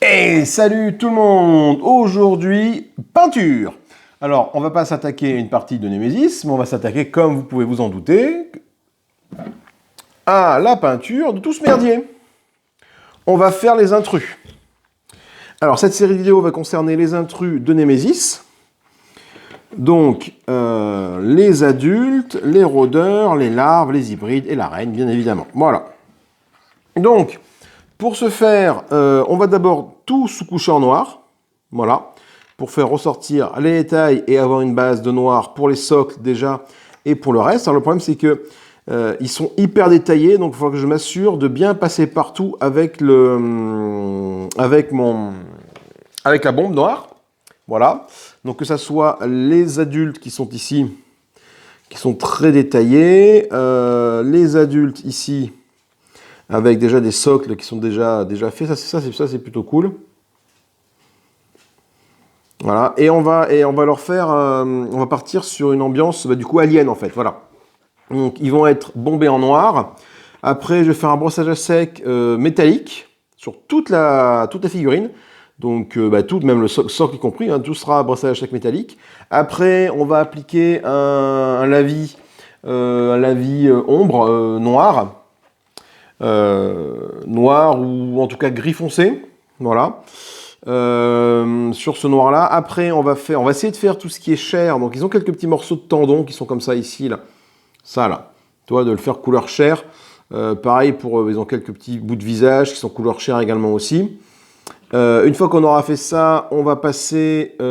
Et salut tout le monde! Aujourd'hui, peinture! Alors, on va pas s'attaquer à une partie de Nemesis, mais on va s'attaquer, comme vous pouvez vous en douter, à la peinture de tout ce merdier. On va faire les intrus. Alors, cette série de vidéos va concerner les intrus de Nemesis. Donc, les adultes, les rôdeurs, les larves, les hybrides et la reine, bien évidemment. Voilà. Donc, pour ce faire, on va d'abord tout sous-coucher en noir. Voilà. Pour faire ressortir les détails et avoir une base de noir pour les socles déjà et pour le reste. Alors, le problème, c'est que ils sont hyper détaillés, donc il faut que je m'assure de bien passer partout avec la bombe noire. Voilà. Donc, que ce soit les adultes qui sont ici, qui sont très détaillés, les adultes ici, avec déjà des socles qui sont déjà faits. Ça c'est plutôt cool. Voilà. Et on va leur faire... on va partir sur une ambiance, du coup, alien, en fait. Voilà. Donc, ils vont être bombés en noir. Après, je vais faire un brossage à sec métallique sur toute la figurine. Donc, tout, même le socle y compris, hein, tout sera brossage à sec métallique. Après, on va appliquer un lavis ombre noir. Noir ou en tout cas gris foncé, voilà. Sur ce noir là, après on va essayer de faire tout ce qui est chair. Donc ils ont quelques petits morceaux de tendons qui sont comme ça ici là, ça là, tu vois, de le faire couleur chair. Pareil pour ils ont quelques petits bouts de visage qui sont couleur chair également aussi. Une fois qu'on aura fait ça, on va passer de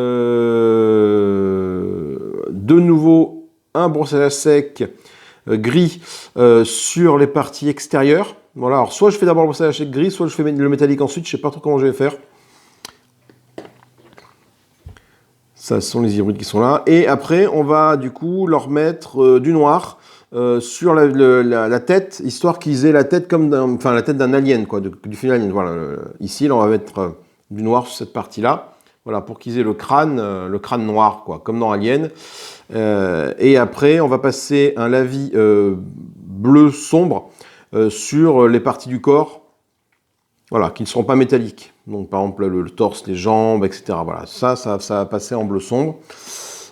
nouveau un brossage à sec gris sur les parties extérieures. Voilà, alors soit je fais d'abord le brossage à sec gris, soit je fais le métallique ensuite, je sais pas trop comment je vais faire. Ça, ce sont les hybrides qui sont là. Et après, on va du coup leur mettre du noir sur la tête, histoire qu'ils aient la tête comme la tête d'un alien, quoi, du film Alien. Voilà, ici, là, on va mettre du noir sur cette partie-là. Voilà, pour qu'ils aient le crâne noir, quoi, comme dans Alien. Et après, on va passer un lavis bleu sombre sur les parties du corps, voilà, qui ne seront pas métalliques. Donc, par exemple, le torse, les jambes, etc. Voilà, ça va passer en bleu sombre.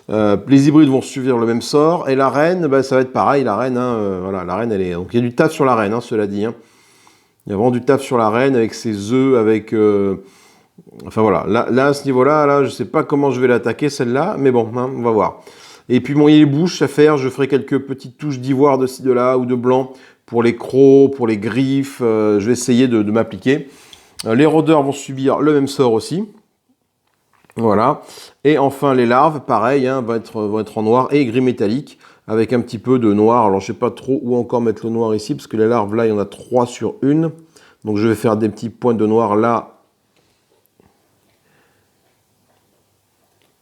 Les hybrides vont subir le même sort. Et la reine, ça va être pareil. La reine, voilà, la reine, elle est... Donc, il y a du taf sur la reine, cela dit. Il y a vraiment du taf sur la reine avec ses œufs, avec... Enfin voilà, là à ce niveau-là, là, je ne sais pas comment je vais l'attaquer celle-là, mais bon, on va voir. Et puis bon, il y a les bouches à faire, je ferai quelques petites touches d'ivoire de ci, de là, ou de blanc, pour les crocs, pour les griffes, je vais essayer de m'appliquer. Les rôdeurs vont subir le même sort aussi. Voilà. Et enfin, les larves, pareil, vont être en noir et gris métallique, avec un petit peu de noir. Alors je ne sais pas trop où encore mettre le noir ici, parce que les larves, là, il y en a 3 sur 1. Donc je vais faire des petits points de noir là,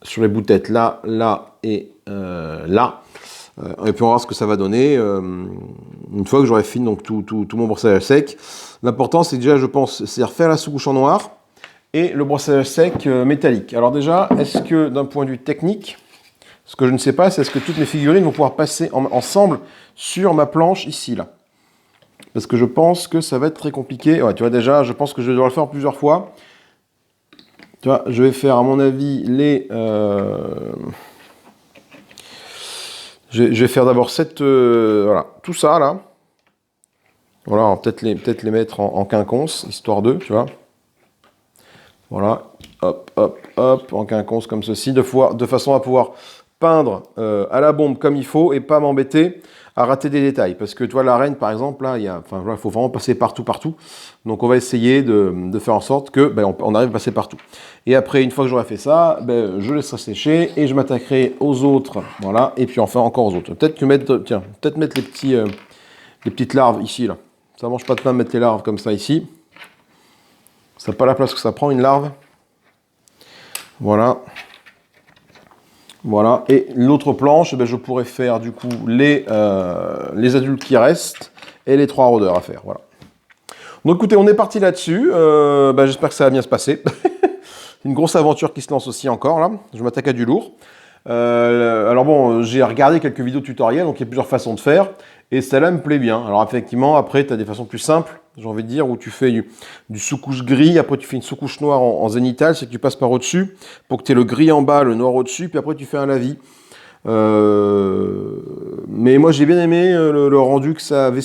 sur les bouts de tête là, là et là. Et puis on va voir ce que ça va donner une fois que j'aurai fini donc tout mon brossage à sec. L'important c'est déjà, je pense, c'est refaire la sous-couche en noir et le brossage à sec métallique. Alors déjà, est-ce que d'un point de vue technique, ce que je ne sais pas, c'est est-ce que toutes mes figurines vont pouvoir passer ensemble sur ma planche ici là. Parce que je pense que ça va être très compliqué. Ouais, tu vois déjà, je pense que je vais devoir le faire plusieurs fois. Tu vois, je vais faire à mon avis je vais faire d'abord voilà, tout ça là. Voilà, on va peut-être les mettre en quinconce, histoire d'eux, tu vois. Voilà, hop, hop, hop, en quinconce comme ceci, de façon à pouvoir peindre à la bombe comme il faut et pas m'embêter à rater des détails. Parce que tu vois, la reine, par exemple, là, il faut vraiment passer partout. Donc on va essayer de faire en sorte que on arrive à passer partout. Et après, une fois que j'aurai fait ça, je laisserai sécher et je m'attaquerai aux autres. Voilà, et puis enfin encore aux autres. Peut-être mettre les petites larves ici, là. Ça mange pas de pain de mettre les larves comme ça ici. Ça n'a pas la place que ça prend, une larve. Voilà. Voilà. Et l'autre planche, je pourrais faire du coup les adultes qui restent et les 3 rôdeurs à faire. Voilà. Donc écoutez, on est parti là-dessus. J'espère que ça va bien se passer. Une grosse aventure qui se lance aussi encore là. Je m'attaque à du lourd. Alors bon, j'ai regardé quelques vidéos tutoriels, donc il y a plusieurs façons de faire. Et celle-là me plaît bien. Alors effectivement, après, tu as des façons plus simples, j'ai envie de dire, où tu fais du sous-couche gris, après tu fais une sous-couche noire en zénithal, c'est que tu passes par au-dessus, pour que tu aies le gris en bas, le noir au-dessus, puis après tu fais un lavis. Mais moi j'ai bien aimé le rendu que ça avait,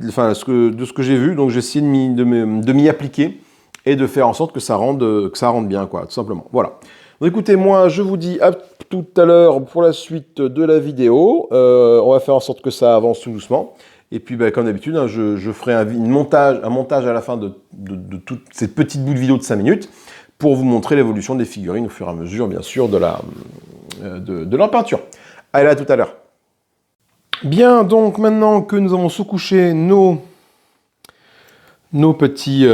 enfin, de ce que j'ai vu, donc j'ai essayé de m'y appliquer et de faire en sorte que ça rende bien, quoi, tout simplement. Voilà. Donc écoutez, moi je vous dis à tout à l'heure pour la suite de la vidéo. On va faire en sorte que ça avance tout doucement. Et puis bah, comme d'habitude, hein, je ferai un montage à la fin de toute cette petite bout de vidéo de 5 minutes pour vous montrer l'évolution des figurines au fur et à mesure, bien sûr, de leur peinture. Allez, à tout à l'heure. Bien, donc maintenant que nous avons sous-couché nos petits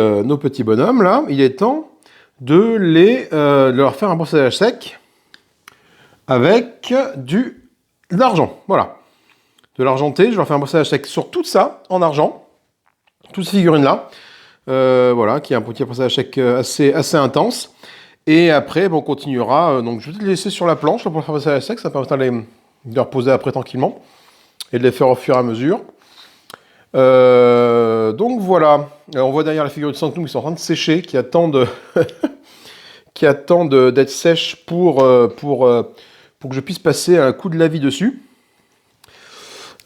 bonhommes, là, il est temps de leur faire un brossage sec avec de l'argent. Voilà. De l'argenté, je vais leur faire un brossage sec sur tout ça, en argent. Toutes ces figurines-là. Voilà, qui est un petit brossage sec assez intense. Et après, on continuera. Donc, je vais les laisser sur la planche pour faire un brossage sec. Ça permettra de les reposer après tranquillement. Et de les faire au fur et à mesure. Donc voilà, on voit derrière la figure de Sanctum qui sont en train de sécher, qui attendent d'être sèches pour que je puisse passer un coup de lavis dessus.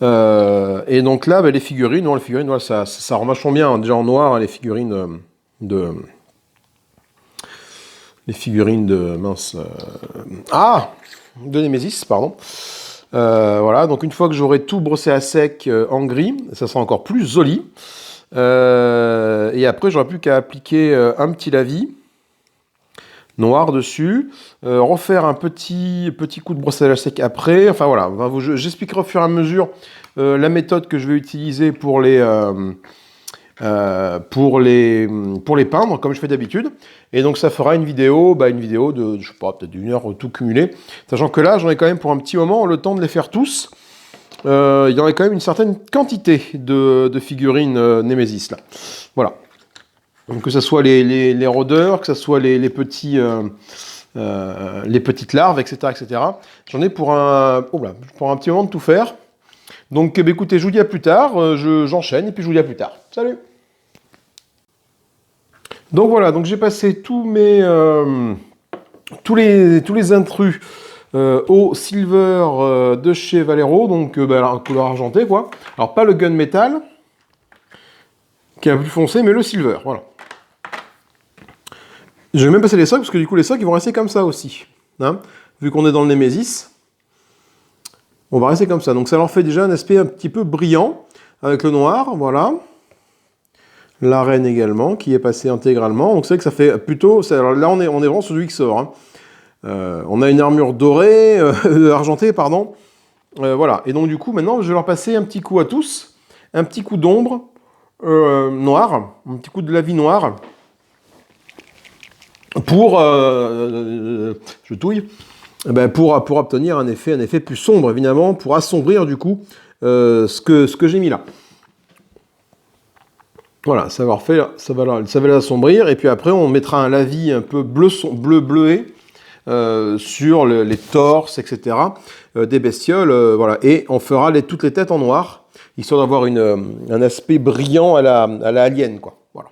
Et donc là, les figurines, voilà, ça rend vachement bien, hein, déjà en noir, hein, les figurines de mince, de Nemesis, pardon. Voilà, donc une fois que j'aurai tout brossé à sec en gris, ça sera encore plus joli. Et après, j'aurai plus qu'à appliquer un petit lavis noir dessus, refaire un petit coup de brossage à sec après. Enfin voilà, j'expliquerai au fur et à mesure la méthode que je vais utiliser pour les peindre, comme je fais d'habitude. Et donc ça fera une vidéo de, je sais pas, peut-être d'une heure tout cumulé. Sachant que là, j'en ai quand même pour un petit moment le temps de les faire tous. Il y aurait quand même une certaine quantité de figurines Nemesis là. Voilà. Donc, que ce soit les rôdeurs, que ce soit les petites larves, etc., etc. J'en ai pour un petit moment de tout faire. Donc écoutez, je vous dis à plus tard. J'enchaîne et puis je vous dis à plus tard. Salut! Donc voilà, donc j'ai passé tous les intrus au silver de chez Valero, donc la couleur argentée, quoi. Alors pas le gunmetal, qui est un peu plus foncé, mais le silver, voilà. Je vais même passer les socks, parce que du coup les socks ils vont rester comme ça aussi. Hein, vu qu'on est dans le Nemesis, on va rester comme ça. Donc ça leur fait déjà un aspect un petit peu brillant, avec le noir, voilà. La reine également, qui est passée intégralement. Donc c'est vrai que ça fait plutôt... Alors là, on est vraiment sur du XOR. Hein. On a une armure dorée, argentée, pardon. Voilà. Et donc du coup, maintenant, je vais leur passer un petit coup à tous. Un petit coup d'ombre noir. Un petit coup de lavis noir. Pour... je touille. Pour obtenir un effet plus sombre, évidemment. Pour assombrir, du coup, ce que j'ai mis là. Voilà, ça va l'assombrir, et puis après on mettra un lavis un peu bleué sur les torses, etc. Des bestioles, voilà, et on fera toutes les têtes en noir, histoire d'avoir un aspect brillant à la alien, quoi. Voilà.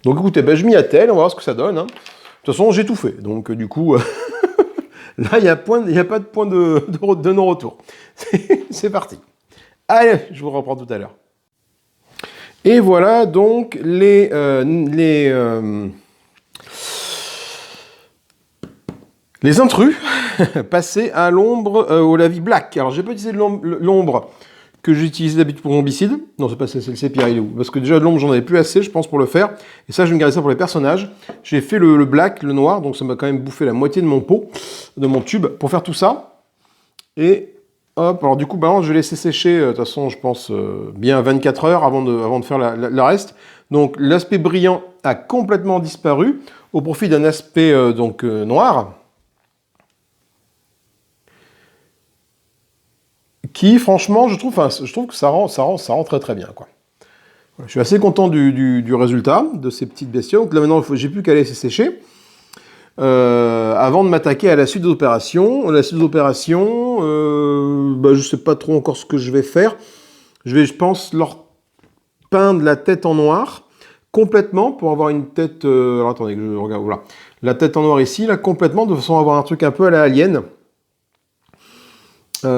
Donc écoutez, je m'y attelle, on va voir ce que ça donne. Hein. De toute façon, j'ai tout fait, donc du coup, là il n'y a pas de point de non-retour. C'est parti. Allez, je vous reprends tout à l'heure. Et voilà donc les intrus passés à l'ombre au lavis black. Alors j'ai pas utilisé l'ombre que j'utilisais d'habitude pour zombicide. Non, c'est pas celle-ci, Pierre, il est où? Parce que déjà de l'ombre j'en avais plus assez, je pense, pour le faire. Et ça, je vais me garder ça pour les personnages. J'ai fait le black, le noir, donc ça m'a quand même bouffé la moitié de mon pot, de mon tube, pour faire tout ça. Et hop, alors du coup, je vais laisser sécher, de toute façon, je pense, bien 24 heures avant de faire le reste. Donc, l'aspect brillant a complètement disparu, au profit d'un aspect noir, qui, franchement, je trouve que ça rend très très bien, quoi. Voilà, je suis assez content du résultat de ces petites bestioles. Donc là, maintenant, j'ai plus qu'à laisser sécher. Avant de m'attaquer à la suite des opérations. La suite des opérations, je sais pas trop encore ce que je vais faire. Je vais, je pense, leur peindre la tête en noir complètement pour avoir une tête. Alors attendez, que je regarde. Voilà. La tête en noir ici, là, complètement, de façon à avoir un truc un peu à la Alien. Je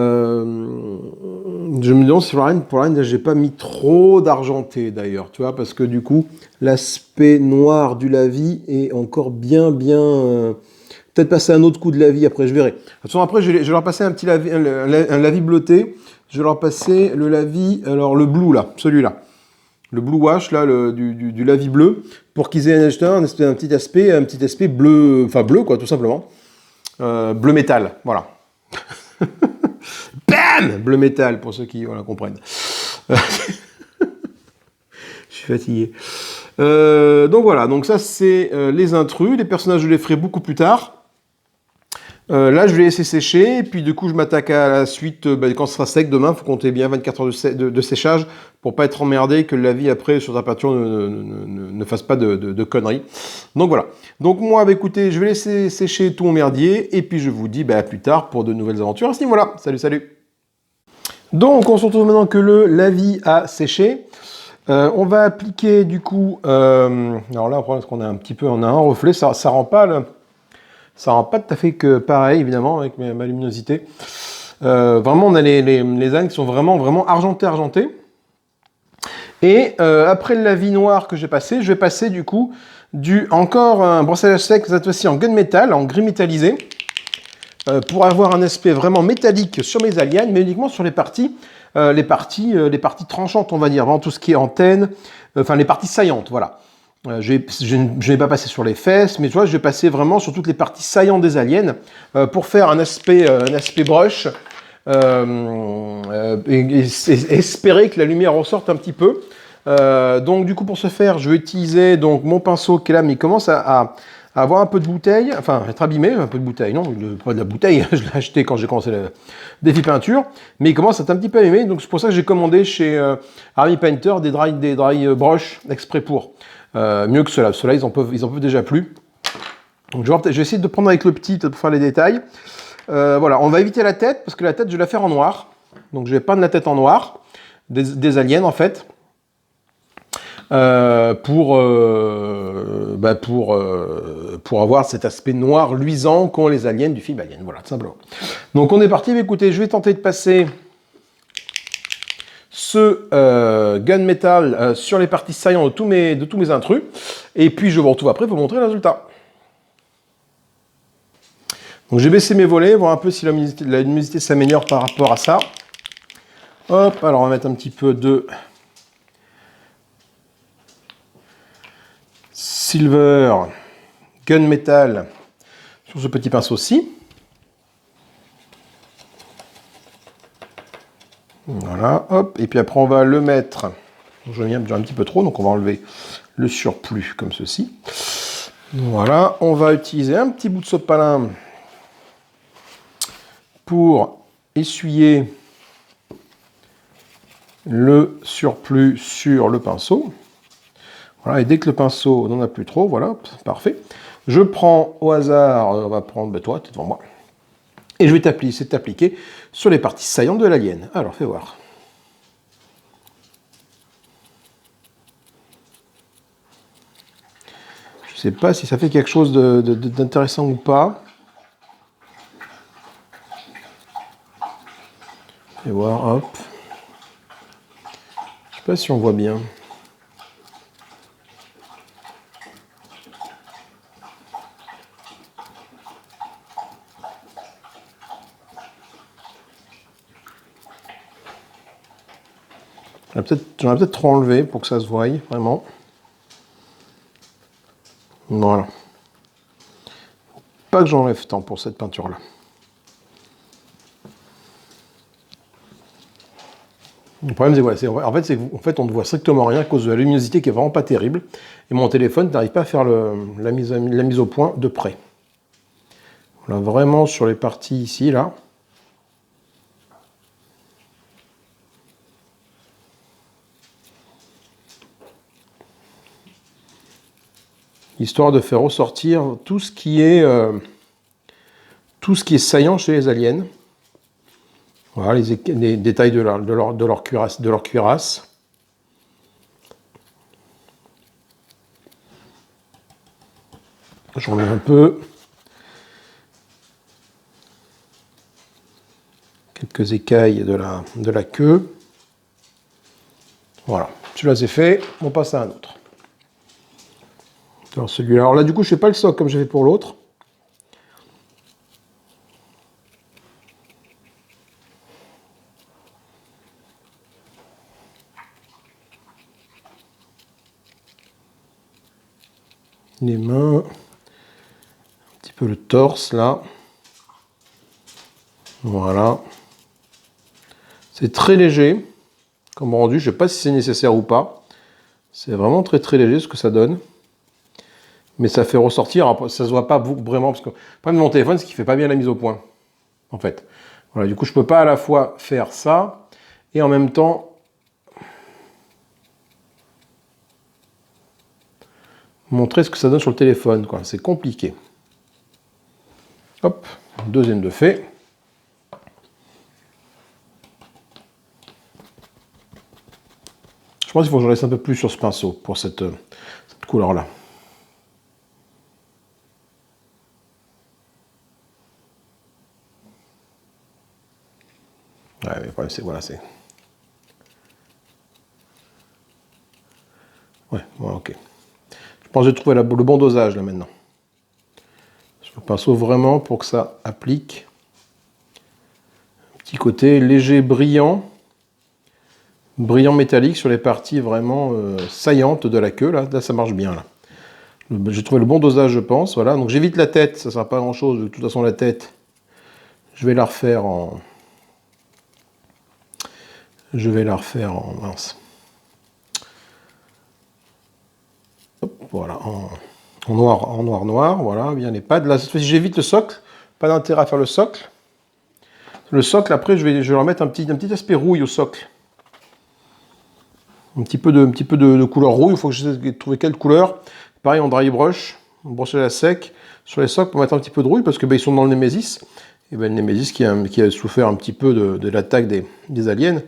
me demande si pour la reine, j'ai pas mis trop d'argenté d'ailleurs, tu vois, parce que du coup, l'aspect noir du lavis est encore bien. Peut-être passer un autre coup de lavis après, je verrai. De toute façon, après, je vais leur passer un petit lavis, un lavis bleuté. Je vais leur passer le lavis, alors le blue là, celui-là. Le blue wash là, du lavis bleu, pour qu'ils aient un petit aspect bleu, enfin bleu quoi, tout simplement. Bleu métal, voilà. Bam! Bleu métal, pour ceux qui voilà, comprennent. Je suis fatigué. Donc voilà, donc ça c'est les intrus. Les personnages, je les ferai beaucoup plus tard. Là, je vais laisser sécher, et puis du coup, je m'attaque à la suite quand ce sera sec demain. Il faut compter bien 24 heures de séchage pour pas être emmerdé, que la vie après sur ta peinture ne fasse pas de conneries. Donc voilà. Donc moi, bah, écoutez, je vais laisser sécher tout mon merdier, et puis je vous dis à plus tard pour de nouvelles aventures à ce niveau-là. Salut, salut! Donc, on se retrouve maintenant que le lavis a séché. On va appliquer du coup. Alors là, le problème, c'est qu'on a on a un reflet, ça rend pas tout à fait que pareil, évidemment, avec ma luminosité. Vraiment, on a les algues qui sont vraiment argentées. Et après le lavis noir que j'ai passé, je vais passer du coup encore un brossage sec, cette fois-ci en gunmetal, en gris métallisé, pour avoir un aspect vraiment métallique sur mes aliens, mais uniquement sur les parties tranchantes, on va dire, vraiment tout ce qui est antenne, enfin les parties saillantes, voilà. Je ne vais pas passer sur les fesses, mais tu vois, je vais passer vraiment sur toutes les parties saillantes des aliens pour faire un aspect brush et espérer que la lumière ressorte un petit peu. Donc du coup, pour ce faire, je vais utiliser donc mon pinceau qui est là, mais il commence à avoir un peu de bouteille, enfin être abîmé, un peu de bouteille, non, pas de la bouteille, je l'ai acheté quand j'ai commencé le défi peinture, mais il commence à être un petit peu abîmé, donc c'est pour ça que j'ai commandé chez Army Painter des dry brush exprès pour. Mieux que ceux-là. Ceux-là, ils en peuvent déjà plus. Donc je vais essayer de prendre avec le petit pour faire les détails. Voilà, on va éviter la tête, parce que la tête, je vais la faire en noir. Donc je vais peindre la tête en noir, des aliens en fait, pour avoir cet aspect noir luisant qu'ont les aliens du film Alien. Voilà, tout simplement. Donc on est parti. Écoutez, je vais tenter de passer ce gunmetal sur les parties saillantes de tous mes intrus. Et puis je vous retrouve après pour vous montrer le résultat. Donc j'ai baissé mes volets, voir un peu si la luminosité s'améliore par rapport à ça. Hop, alors on va mettre un petit peu de silver gunmetal sur ce petit pinceau-ci. Voilà, hop, et puis après on va le mettre, j'en ai un petit peu trop, donc on va enlever le surplus comme ceci. Voilà, on va utiliser un petit bout de sopalin pour essuyer le surplus sur le pinceau. Voilà, et dès que le pinceau n'en a plus trop, voilà, parfait. Je prends au hasard, on va prendre, toi, tu es devant moi, et je vais t'appliquer sur les parties saillantes de l'alien. Alors, fais voir. Je ne sais pas si ça fait quelque chose d'intéressant ou pas. Fais voir, hop. Je ne sais pas si on voit bien. J'en ai peut-être trop enlevé pour que ça se voie, vraiment. Voilà. Pas que j'enlève tant pour cette peinture-là. Le problème, c'est qu'en fait, on ne voit strictement rien à cause de la luminosité qui est vraiment pas terrible. Et mon téléphone n'arrive pas à faire la mise au point de près. Voilà, vraiment sur les parties ici, là. Histoire de faire ressortir tout ce qui est saillant chez les aliens. Voilà les détails de leur cuirasse. J'en mets un peu. Quelques écailles de la queue. Voilà, celui-là c'est fait, on passe à un autre. Alors celui-là, alors là du coup je fais pas le socle comme j'ai fait pour l'autre. Les mains, un petit peu le torse là. Voilà. C'est très léger comme rendu, je ne sais pas si c'est nécessaire ou pas. C'est vraiment très très léger ce que ça donne. Mais ça fait ressortir, ça ne se voit pas vraiment, parce que le problème de mon téléphone, c'est qu'il ne fait pas bien la mise au point, en fait. Voilà, du coup, je ne peux pas à la fois faire ça, et en même temps, montrer ce que ça donne sur le téléphone, quoi. C'est compliqué. Hop, deuxième de fait. Je pense qu'il faut que j'en laisse un peu plus sur ce pinceau, pour cette couleur-là. Ouais, mais le problème, c'est, voilà, c'est... Ouais, bon, ok. Je pense que j'ai trouvé le bon dosage, là, maintenant. Sur le pinceau, vraiment, pour que ça applique. Un petit côté léger, brillant. Brillant métallique sur les parties vraiment saillantes de la queue. Là, ça marche bien. Là. J'ai trouvé le bon dosage, je pense. Voilà. Donc j'évite la tête, ça ne sert pas à grand-chose. De toute façon, la tête, je vais la refaire en... mince. Hop, voilà, en noir. Voilà, bien les pads. Là, cette fois-ci, j'évite le socle. Pas d'intérêt à faire le socle. Le socle, après, je vais leur mettre un petit aspect rouille au socle. Un petit peu de couleur rouille. Il faut que j'essaie de trouver quelle couleur. Pareil en dry brush, brosser à sec. Sur les socles, pour mettre un petit peu de rouille, parce que ils sont dans le Nemesis. Et ben, le Nemesis qui a souffert un petit peu de l'attaque des aliens.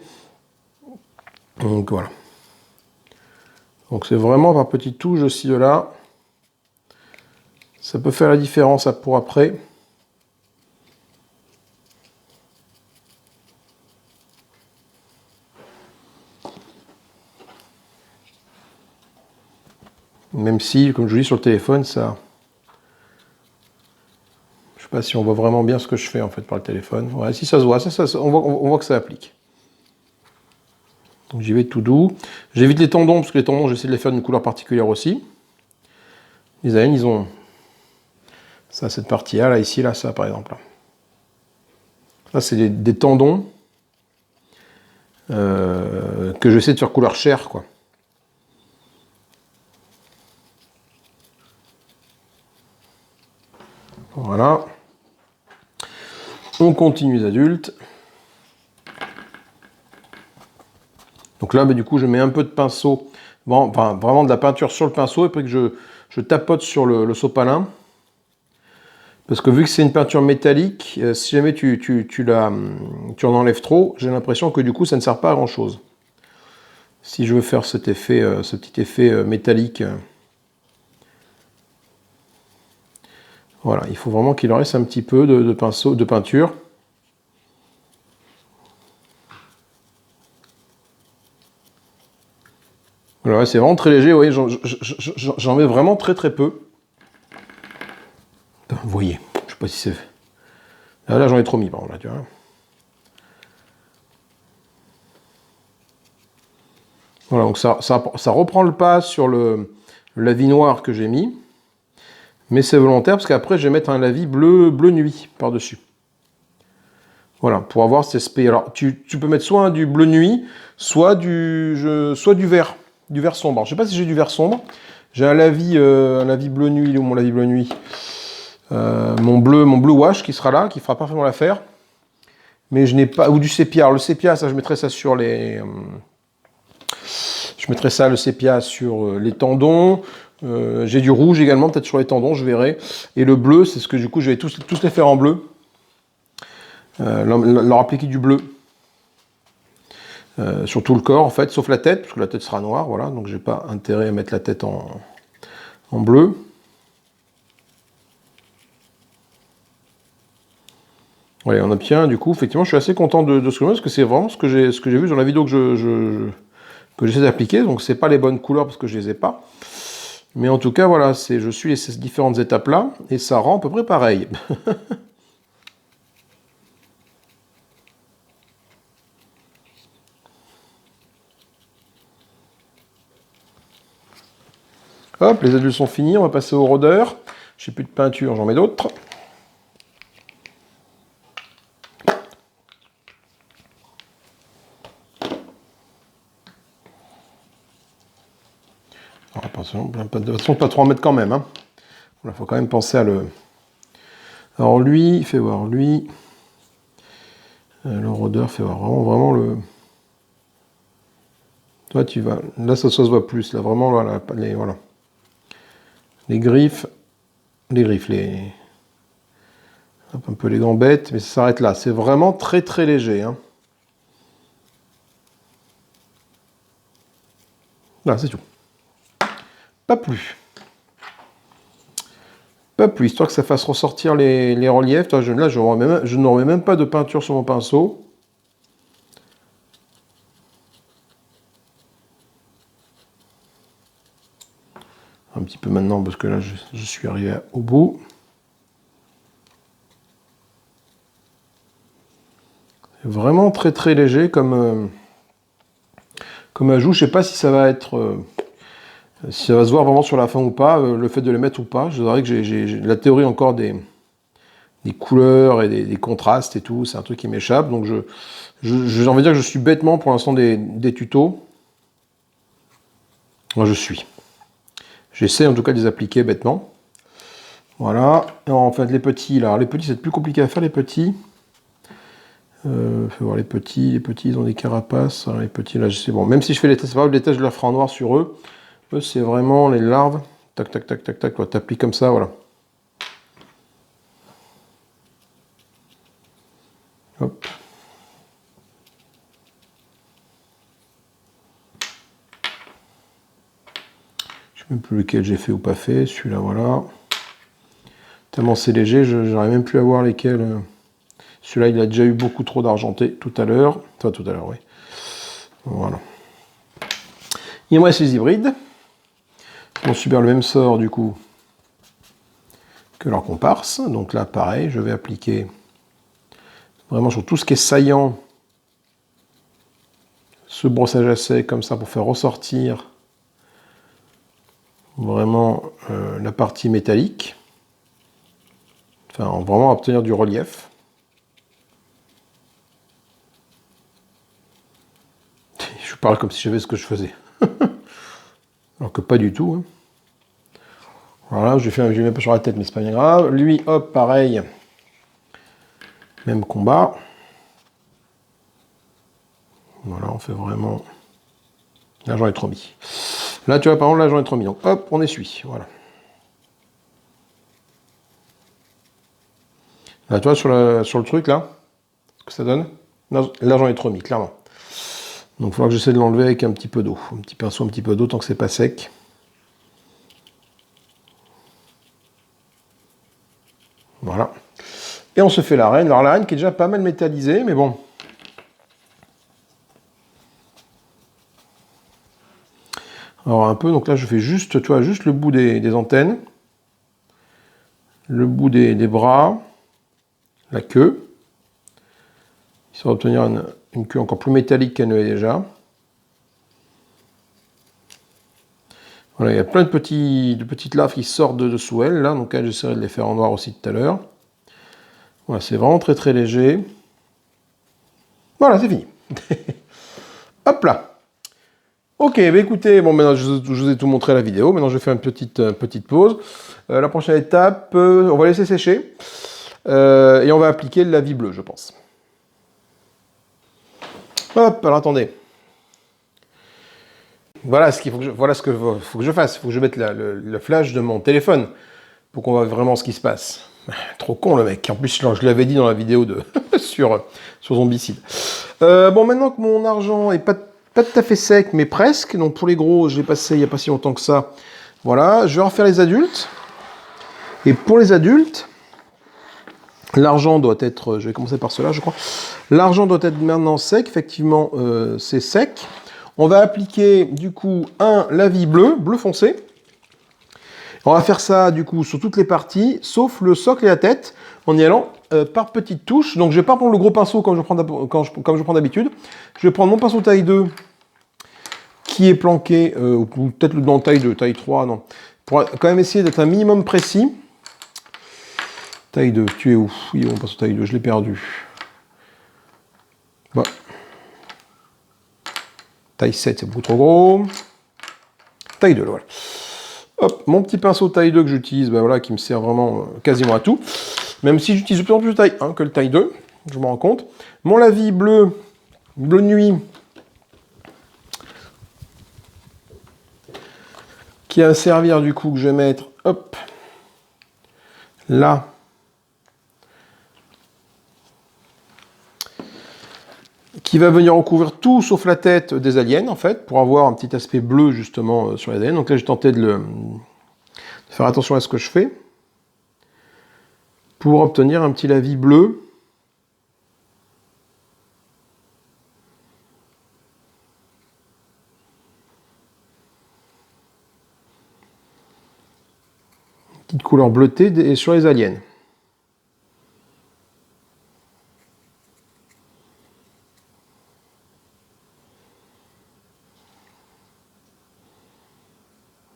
Donc voilà. Donc c'est vraiment par petites touches aussi de là. Ça peut faire la différence pour après. Même si, comme je vous dis sur le téléphone, ça... Je sais pas si on voit vraiment bien ce que je fais en fait par le téléphone. Ouais, si ça se voit, on voit que ça applique. Donc j'y vais tout doux. J'évite les tendons, parce que les tendons, j'essaie de les faire d'une couleur particulière aussi. Les aliens, ils ont... Ça, cette partie-là, là, ici, là, ça, par exemple. Ça, c'est des tendons que j'essaie de faire couleur chair, quoi. Voilà. On continue les adultes. Donc là, bah, du coup, je mets un peu de pinceau, bon, enfin, vraiment de la peinture sur le pinceau, et puis que je tapote sur le sopalin. Parce que vu que c'est une peinture métallique, si jamais tu en enlèves trop, j'ai l'impression que du coup, ça ne sert pas à grand-chose. Si je veux faire cet effet, ce petit effet métallique... Voilà, il faut vraiment qu'il en reste un petit peu de pinceau, de peinture. Voilà, c'est vraiment très léger, vous voyez, j'en mets vraiment très très peu. Vous voyez, je sais pas si c'est... Là j'en ai trop mis, par exemple, là, tu vois. Voilà, donc ça reprend le pas sur le lavis noir que j'ai mis. Mais c'est volontaire, parce qu'après, je vais mettre un lavis bleu nuit par-dessus. Voilà, pour avoir cet aspect. Alors, tu peux mettre soit du bleu nuit, soit du vert sombre. Alors, je ne sais pas si j'ai du vert sombre. J'ai un lavis bleu nuit. Il est où mon lavis bleu nuit? Mon bleu wash qui sera là, qui fera parfaitement l'affaire. Mais je n'ai pas... Ou du sépia. Alors, le sépia, ça, je mettrai ça sur les... Je mettrai ça, le sépia, sur les tendons. J'ai du rouge également, peut-être sur les tendons, je verrai. Et le bleu, c'est ce que du coup, je vais tous les faire en bleu. Leur appliquer du bleu. sur tout le corps en fait, sauf la tête, parce que la tête sera noire, voilà, donc j'ai pas intérêt à mettre la tête en bleu. Ouais, on obtient du coup, effectivement, je suis assez content de ce que parce que c'est vraiment ce que j'ai vu dans la vidéo que j'essaie d'appliquer, donc c'est pas les bonnes couleurs parce que je les ai pas. Mais en tout cas, voilà, je suis ces différentes étapes-là, et ça rend à peu près pareil. Hop, les adultes sont finis, on va passer au rôdeur. J'ai plus de peinture, j'en mets d'autres. De toute façon, pas trop en mettre quand même. Hein. Il faut quand même penser à le... Alors lui, fais voir, lui... le rôdeur, fait voir vraiment le... Toi, tu vas... Là, ça se voit plus. Là, vraiment, voilà. Voilà. Les griffes... Hop, un peu les gambettes, mais ça s'arrête là. C'est vraiment très très léger. Hein. Là, c'est tout. Pas plus. Pas plus, histoire que ça fasse ressortir les reliefs. Là, je n'aurai même pas de peinture sur mon pinceau. Un petit peu maintenant, parce que là, je suis arrivé au bout. C'est vraiment très très léger comme ajout. Je ne sais pas si ça va être... si ça va se voir vraiment sur la fin ou pas, le fait de les mettre ou pas. Je dirais que j'ai la théorie encore des couleurs et des contrastes et tout, c'est un truc qui m'échappe. Donc j'ai envie de dire que je suis bêtement pour l'instant des tutos. Moi je suis. J'essaie en tout cas de les appliquer bêtement. Voilà. Et en fait les petits là, les petits c'est plus compliqué à faire les petits. Faut voir les petits ils ont des carapaces. Alors, les petits là, c'est bon. Même si je fais les tests, c'est pas grave, les tests je leur ferai en noir sur eux. Eux c'est vraiment les larves. Tac tac tac tac tac. T'appliques comme ça, voilà. Hop. Je sais même plus lequel j'ai fait ou pas fait. Celui-là, voilà. Tellement c'est léger, je n'arrive même plus à voir lesquels. Celui-là, il a déjà eu beaucoup trop d'argenté tout à l'heure. Enfin, tout à l'heure, oui. Voilà. Il me reste les hybrides. Ils vont subir le même sort, du coup, que leurs comparses. Donc là, pareil, je vais appliquer vraiment sur tout ce qui est saillant ce brossage à sec, comme ça, pour faire ressortir vraiment la partie métallique. Enfin, vraiment obtenir du relief. Je parle comme si je savais ce que je faisais. Alors que pas du tout. Hein. Voilà, je vais mettre sur la tête, mais c'est pas bien grave. Lui, hop, pareil. Même combat. Voilà, on fait vraiment... L'argent est trop mis. Là, tu vois, par exemple, l'argent est trop mis. Donc, hop, on essuie. Voilà. Là, tu vois, sur le truc, là, ce que ça donne, l'argent est trop mis, clairement. Donc, il faudra que j'essaie de l'enlever avec un petit peu d'eau. Un petit pinceau, un petit peu d'eau, tant que c'est pas sec. Voilà. Et on se fait la reine. Alors, la reine qui est déjà pas mal métallisée, mais bon. Alors, un peu, donc là, je fais juste, tu vois, juste le bout des antennes. Le bout des bras. La queue. Histoire d'obtenir une queue encore plus métallique qu'elle ne l'est déjà. Voilà, il y a plein de petites larves qui sortent de dessous elle, là, donc j'essaierai de les faire en noir aussi tout à l'heure. Voilà, c'est vraiment très très léger. Voilà, c'est fini. Hop là. Ok, bah écoutez, bon, maintenant je vous ai tout montré à la vidéo, maintenant je vais faire une petite pause. La prochaine étape, on va laisser sécher, et on va appliquer la vie bleue, je pense. Hop, alors attendez. Voilà ce qu'il faut faut que je fasse. Il faut que je mette le flash de mon téléphone pour qu'on voit vraiment ce qui se passe. Trop con le mec. En plus, je l'avais dit dans la vidéo sur Zombicide. Bon, maintenant que mon argent est pas tout à fait sec, mais presque, donc pour les gros, je l'ai passé il n'y a pas si longtemps que ça. Voilà, je vais refaire les adultes. Et pour les adultes, l'argent doit être, je vais commencer par cela, je crois. L'argent doit être maintenant sec, effectivement, c'est sec. On va appliquer, du coup, la vie bleu foncé. On va faire ça, du coup, sur toutes les parties, sauf le socle et la tête, en y allant par petites touches. Donc, je vais pas prendre le gros pinceau comme je prends d'habitude. Je vais prendre mon pinceau taille 2, qui est planqué, ou peut-être dans taille 2, taille 3, non. Pour quand même essayer d'être un minimum précis. Taille 2, tu es où? Oui, on passe au taille 2, je l'ai perdu. Bah. Taille 7, c'est beaucoup trop gros. Taille 2, voilà. Hop, mon petit pinceau taille 2 que j'utilise, bah voilà, qui me sert vraiment quasiment à tout. Même si j'utilise de plus en plus de taille 1 que le taille 2, je me rends compte. Mon lavis bleu nuit, qui va servir du coup que je vais mettre, hop, là. Qui va venir recouvrir tout sauf la tête des aliens, en fait, pour avoir un petit aspect bleu, justement, sur les aliens. Donc là, j'ai tenté de faire attention à ce que je fais, pour obtenir un petit lavis bleu. Une petite couleur bleutée sur les aliens.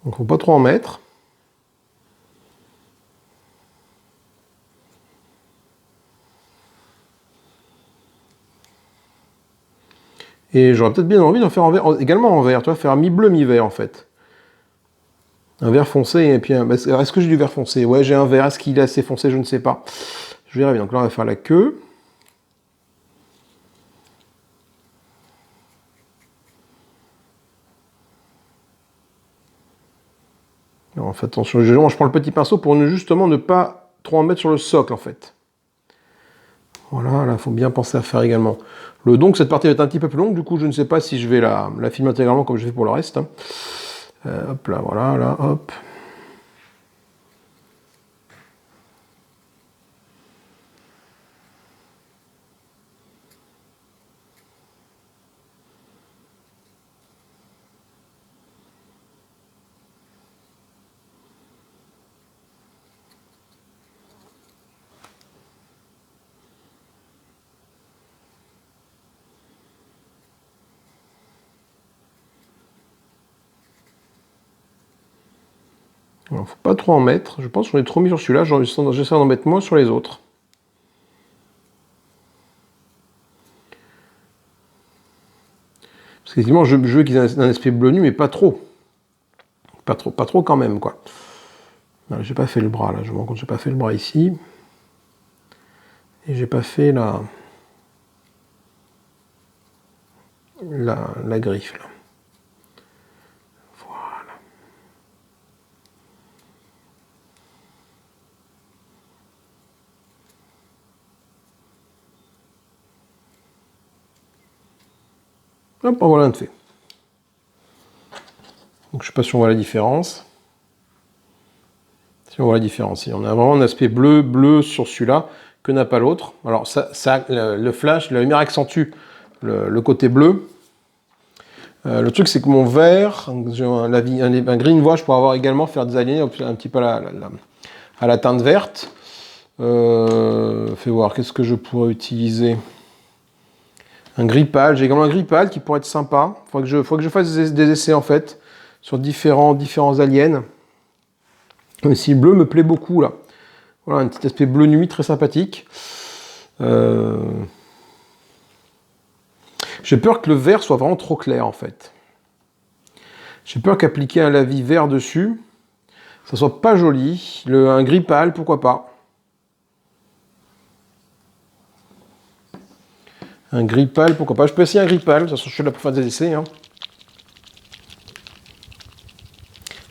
Donc, faut pas trop en mettre. Et j'aurais peut-être bien envie d'en faire également en vert, tu vois, faire mi-bleu, mi-vert, en fait. Un vert foncé, et puis est-ce que j'ai du vert foncé? Ouais, j'ai un vert, est-ce qu'il est assez foncé? Je ne sais pas. Je verrai bien. Donc là, on va faire la queue. Alors, faites attention, je prends le petit pinceau pour justement ne pas trop en mettre sur le socle, en fait. Voilà, là, il faut bien penser à faire également le don. Cette partie va être un petit peu plus longue, du coup, je ne sais pas si je vais la filmer intégralement comme je fais pour le reste. Hop là, voilà, là, hop. Alors, faut pas trop en mettre. Je pense que j'en ai trop mis sur celui-là. J'essaie d'en mettre moins sur les autres. Parce qu'effectivement, je veux qu'ils aient un aspect bleu nu, mais pas trop. Pas trop quand même, quoi. J'ai pas fait le bras, là. Je me rends compte que j'ai pas fait le bras ici. Et j'ai pas fait la griffe, là. Voilà. Hop, en voilà un de fait. Donc je sais pas si on voit la différence. Si on voit la différence, on a vraiment un aspect bleu sur celui-là que n'a pas l'autre. Alors le flash, la lumière accentue le côté bleu. Le truc c'est que mon vert, j'ai un green wash pour avoir également faire des alignés un petit peu à la teinte verte. Fais voir, qu'est-ce que je pourrais utiliser? Un gris pâle, j'ai également un gris pâle qui pourrait être sympa. Faut que je fasse des essais en fait sur différents aliens. Même si le bleu me plaît beaucoup là. Voilà, un petit aspect bleu nuit très sympathique. J'ai peur que le vert soit vraiment trop clair en fait. J'ai peur qu'appliquer un lavis vert dessus, ça soit pas joli. Un gris pâle, pourquoi pas. Un gris pâle, pourquoi pas. Je peux essayer un gris pâle, de toute façon je suis là pour faire des essais. Hein.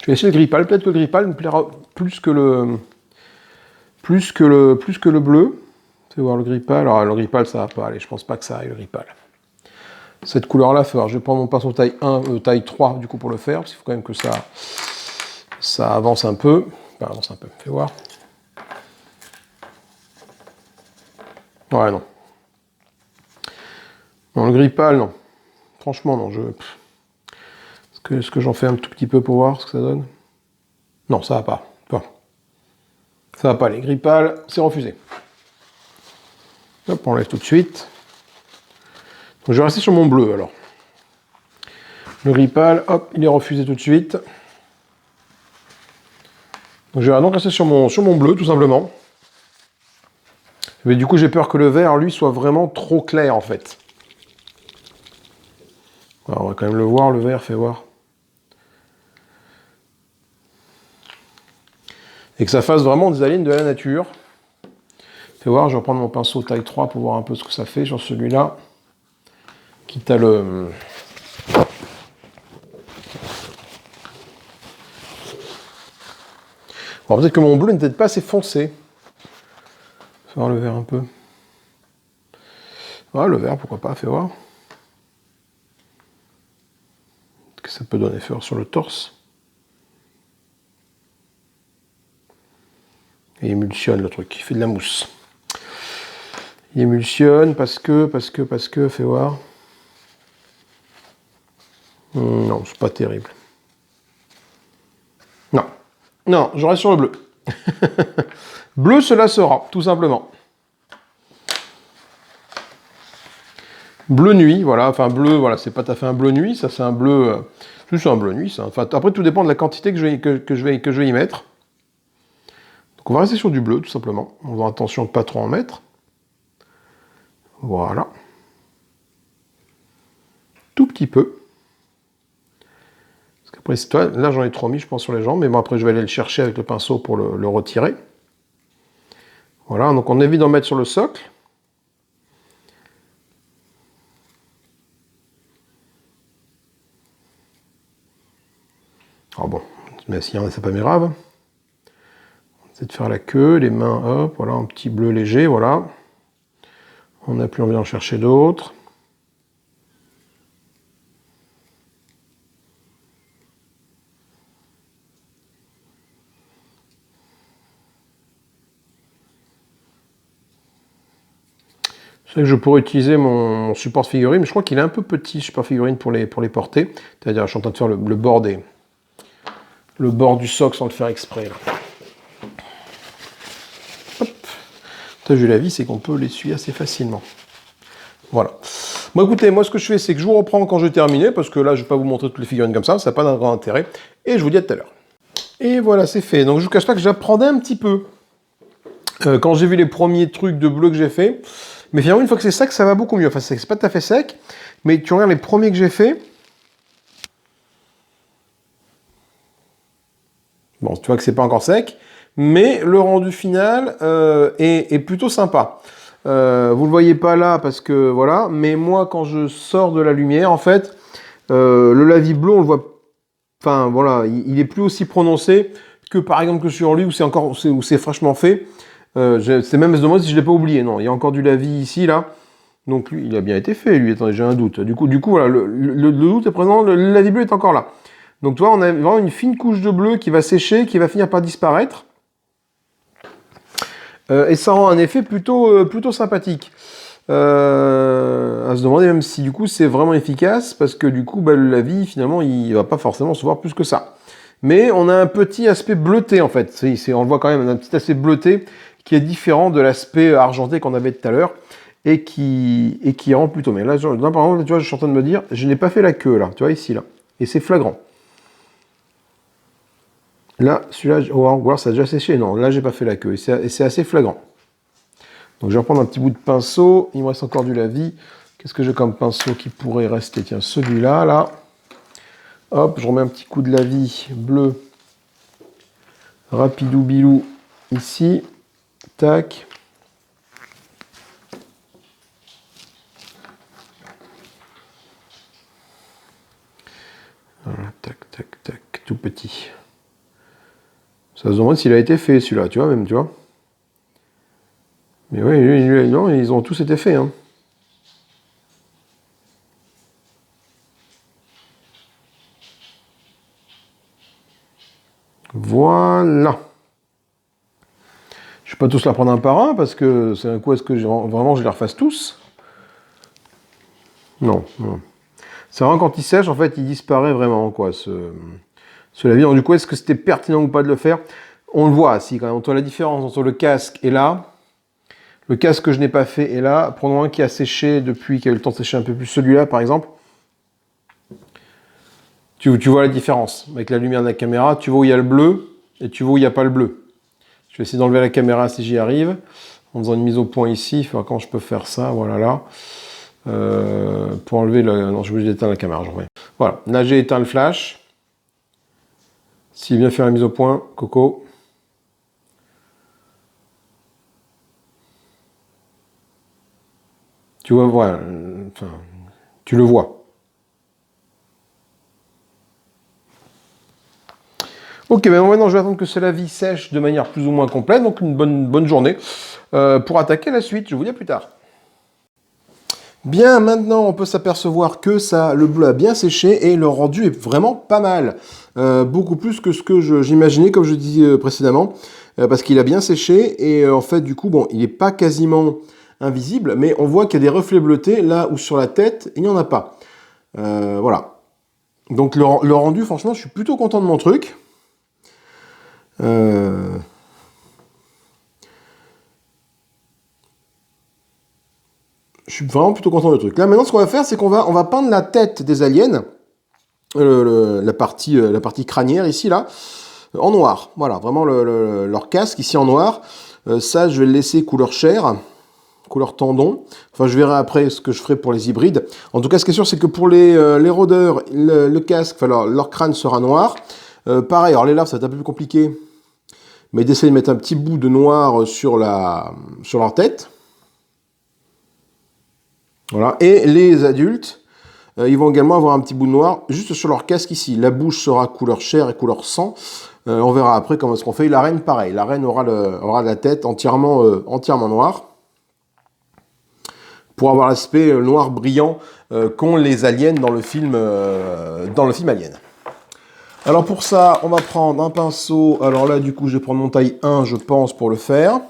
Je vais essayer le gris pâle, peut-être que le gris pâle me plaira plus que le bleu. Fais voir le gris pâle. Alors le gris pâle ça va pas aller, je pense pas que ça aille le gris pâle. Cette couleur-là, je vais prendre mon pinceau taille 1, taille 3 du coup pour le faire, parce qu'il faut quand même que ça avance un peu. Enfin, avance un peu, fais voir. Ouais, non. Non, le gris pâle, non. Franchement, non. Est-ce que j'en fais un tout petit peu pour voir ce que ça donne? Non, ça va pas. Bon. Ça va pas, les gris pâles, c'est refusé. Hop, on enlève tout de suite. Donc, je vais rester sur mon bleu, alors. Le gris pâle, hop, il est refusé tout de suite. Donc, je vais donc rester sur mon bleu, tout simplement. Mais du coup, j'ai peur que le vert, lui, soit vraiment trop clair, en fait. Alors, on va quand même le voir, le vert, fais voir. Et que ça fasse vraiment des aliens de la nature. Fais voir, je vais prendre mon pinceau taille 3 pour voir un peu ce que ça fait sur celui-là. Quitte à le... Bon, peut-être que mon bleu n'est peut-être pas assez foncé. Fais voir le vert un peu. Ouais, le vert, pourquoi pas, fais voir. Que ça peut donner feu sur le torse. Il émulsionne le truc, il fait de la mousse. Il émulsionne parce que, fais voir. Non, c'est pas terrible. Non, non, je reste sur le bleu. Bleu, cela sera, tout simplement. Bleu nuit, voilà, enfin bleu, voilà, c'est pas tout à fait un bleu nuit, ça c'est un bleu, c'est un bleu nuit, ça. Enfin, après tout dépend de la quantité que je vais y mettre. Donc on va rester sur du bleu, tout simplement. On va faire attention de pas trop en mettre. Voilà. Tout petit peu. Parce qu'après, toi, là j'en ai trop mis, je pense, sur les jambes, mais bon, après je vais aller le chercher avec le pinceau pour le retirer. Voilà, donc on évite d'en mettre sur le socle. Ah bon, mais si c'est pas grave. On va essayer de faire la queue, les mains, hop, voilà, un petit bleu léger, voilà. On n'a plus envie d'en chercher d'autres. C'est vrai que je pourrais utiliser mon support figurine, mais je crois qu'il est un peu petit, support figurine pour les porter. C'est-à-dire, je suis en train de faire le bord du socle sans le faire exprès. Là. Hop. T'as vu la vie, c'est qu'on peut l'essuyer assez facilement. Voilà. Bon, écoutez, moi, ce que je fais, c'est que je vous reprends quand j'ai terminé, parce que là, je ne vais pas vous montrer toutes les figurines comme ça n'a pas d'un grand intérêt. Et je vous dis à tout à l'heure. Et voilà, c'est fait. Donc, je ne vous cache pas que j'apprenais un petit peu quand j'ai vu les premiers trucs de bleu que j'ai fait. Mais finalement, une fois que c'est sec, ça va beaucoup mieux. Enfin, c'est pas tout à fait sec, mais tu regardes les premiers que j'ai fait. Bon, tu vois que c'est pas encore sec, mais le rendu final est plutôt sympa. Vous le voyez pas là parce que voilà, mais moi quand je sors de la lumière, en fait, le lavis bleu, on le voit. Enfin voilà, il est plus aussi prononcé que par exemple que sur lui où c'est fraîchement fait. C'est même de moi si je l'ai pas oublié. Non, il y a encore du lavis ici là. Donc lui, il a bien été fait. Lui, attendez, j'ai un doute. Du coup, voilà, le doute est présent. Le lavis bleu est encore là. Donc tu vois, on a vraiment une fine couche de bleu qui va sécher, qui va finir par disparaître. Et ça rend un effet plutôt sympathique. À se demander même si du coup c'est vraiment efficace, parce que du coup, le lavis, finalement, il va pas forcément se voir plus que ça. Mais on a un petit aspect bleuté en fait. On le voit quand même, un petit aspect bleuté qui est différent de l'aspect argenté qu'on avait tout à l'heure et qui rend plutôt bien. Là, par exemple, tu vois, je suis en train de me dire, je n'ai pas fait la queue là, tu vois, ici là. Et c'est flagrant. Là, celui-là, ou alors ça a déjà séché. Non, là, j'ai pas fait la queue. Et c'est assez flagrant. Donc, je vais reprendre un petit bout de pinceau. Il me reste encore du lavis. Qu'est-ce que j'ai comme pinceau qui pourrait rester? Tiens, celui-là, là. Hop, je remets un petit coup de lavis bleu. Rapidou bilou. Ici. Tac. Voilà, tac, tac, tac. Tout petit. Ça se demande s'il a été fait, celui-là, tu vois, même, tu vois. Mais oui, non, ils ont tous été faits, hein. Voilà. Je vais pas tous la prendre un par un parce que c'est un coup, est-ce que vraiment je les refasse tous? Non, non. C'est vraiment quand il sèche, en fait, il disparaît vraiment, quoi, ce lavis. Donc, du coup, est-ce que c'était pertinent ou pas de le faire? On le voit, si, quand même, entre la différence entre le casque et là, le casque que je n'ai pas fait est là. Prenons un qui a séché depuis, qui a eu le temps de sécher un peu plus, celui-là, par exemple. Tu vois la différence avec la lumière de la caméra. Tu vois où il y a le bleu et tu vois où il n'y a pas le bleu. Je vais essayer d'enlever la caméra si j'y arrive. En faisant une mise au point ici. Enfin, quand je peux faire ça, voilà là. Pour enlever le... Non, je vais d'éteindre la caméra, j'en reviens. Voilà, là j'ai éteint le flash. S'il vient faire la mise au point, Coco. Tu vois, voilà. Enfin, tu le vois. Ok, ben maintenant je vais attendre que ce lavis sèche de manière plus ou moins complète. Donc une bonne journée pour attaquer la suite. Je vous dis à plus tard. Bien, maintenant on peut s'apercevoir que ça, le bleu a bien séché et le rendu est vraiment pas mal. Beaucoup plus que ce que j'imaginais, comme je disais précédemment, parce qu'il a bien séché et en fait du coup, bon, il n'est pas quasiment invisible, mais on voit qu'il y a des reflets bleutés là où sur la tête, il n'y en a pas. Voilà. Donc le rendu, franchement, je suis plutôt content de mon truc. Euh, je suis vraiment plutôt content du truc. Là maintenant, ce qu'on va faire, c'est on va peindre la tête des aliens. La partie crânière ici là en noir, voilà, vraiment leur casque ici en noir. Ça je vais le laisser couleur chair, couleur tendon. Enfin je verrai après ce que je ferai pour les hybrides. En tout cas ce qui est sûr c'est que pour les rôdeurs, le casque, enfin leur crâne sera noir. Pareil, alors les larves ça va être un peu plus compliqué, mais d'essayer de mettre un petit bout de noir sur leur tête. Voilà, et les adultes, ils vont également avoir un petit bout de noir juste sur leur casque ici. La bouche sera couleur chair et couleur sang. On verra après comment est-ce qu'on fait. La reine, pareil. La reine aura la tête entièrement noire pour avoir l'aspect noir brillant qu'ont les aliens dans le film Alien. Alors pour ça, on va prendre un pinceau. Alors là, du coup, je vais prendre mon taille 1, je pense, pour le faire.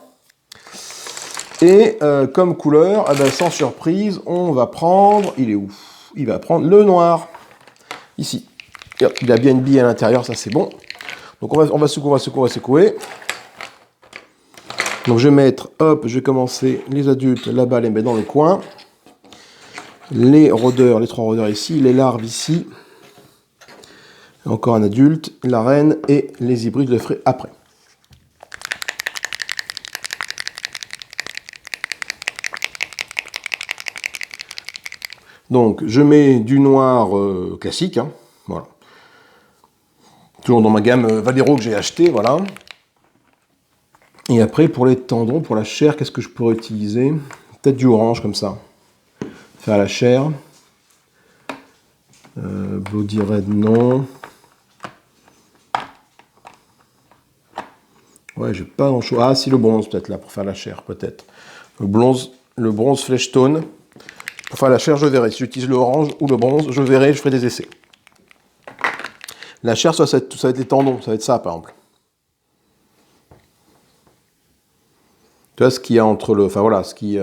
Et comme couleur, eh ben, sans surprise, on va prendre... Il est où? Il va prendre le noir. Ici. Il a bien une bille à l'intérieur, ça c'est bon. Donc on va secouer. Donc je vais mettre, hop, je vais commencer les adultes là-bas, les mettre dans le coin. Les rôdeurs, les 3 rôdeurs ici, les larves ici. Encore un adulte, la reine et les hybrides, je les ferai après. Donc je mets du noir classique, hein, voilà. Toujours dans ma gamme Valero que j'ai acheté, voilà. Et après pour les tendons, pour la chair, qu'est-ce que je pourrais utiliser? Peut-être du orange comme ça. Faire la chair. Bloody Red, non. Ouais, j'ai pas grand chose. Ah, si, le bronze, peut-être, là, pour faire la chair, peut-être. Le bronze Flesh Tone. Pour faire la chair, je verrai. Si j'utilise le orange ou le bronze, je verrai, je ferai des essais. La chair, ça va être les tendons, ça va être ça, par exemple. Tu vois, ce qu'il y a entre le... Enfin, voilà, ce qui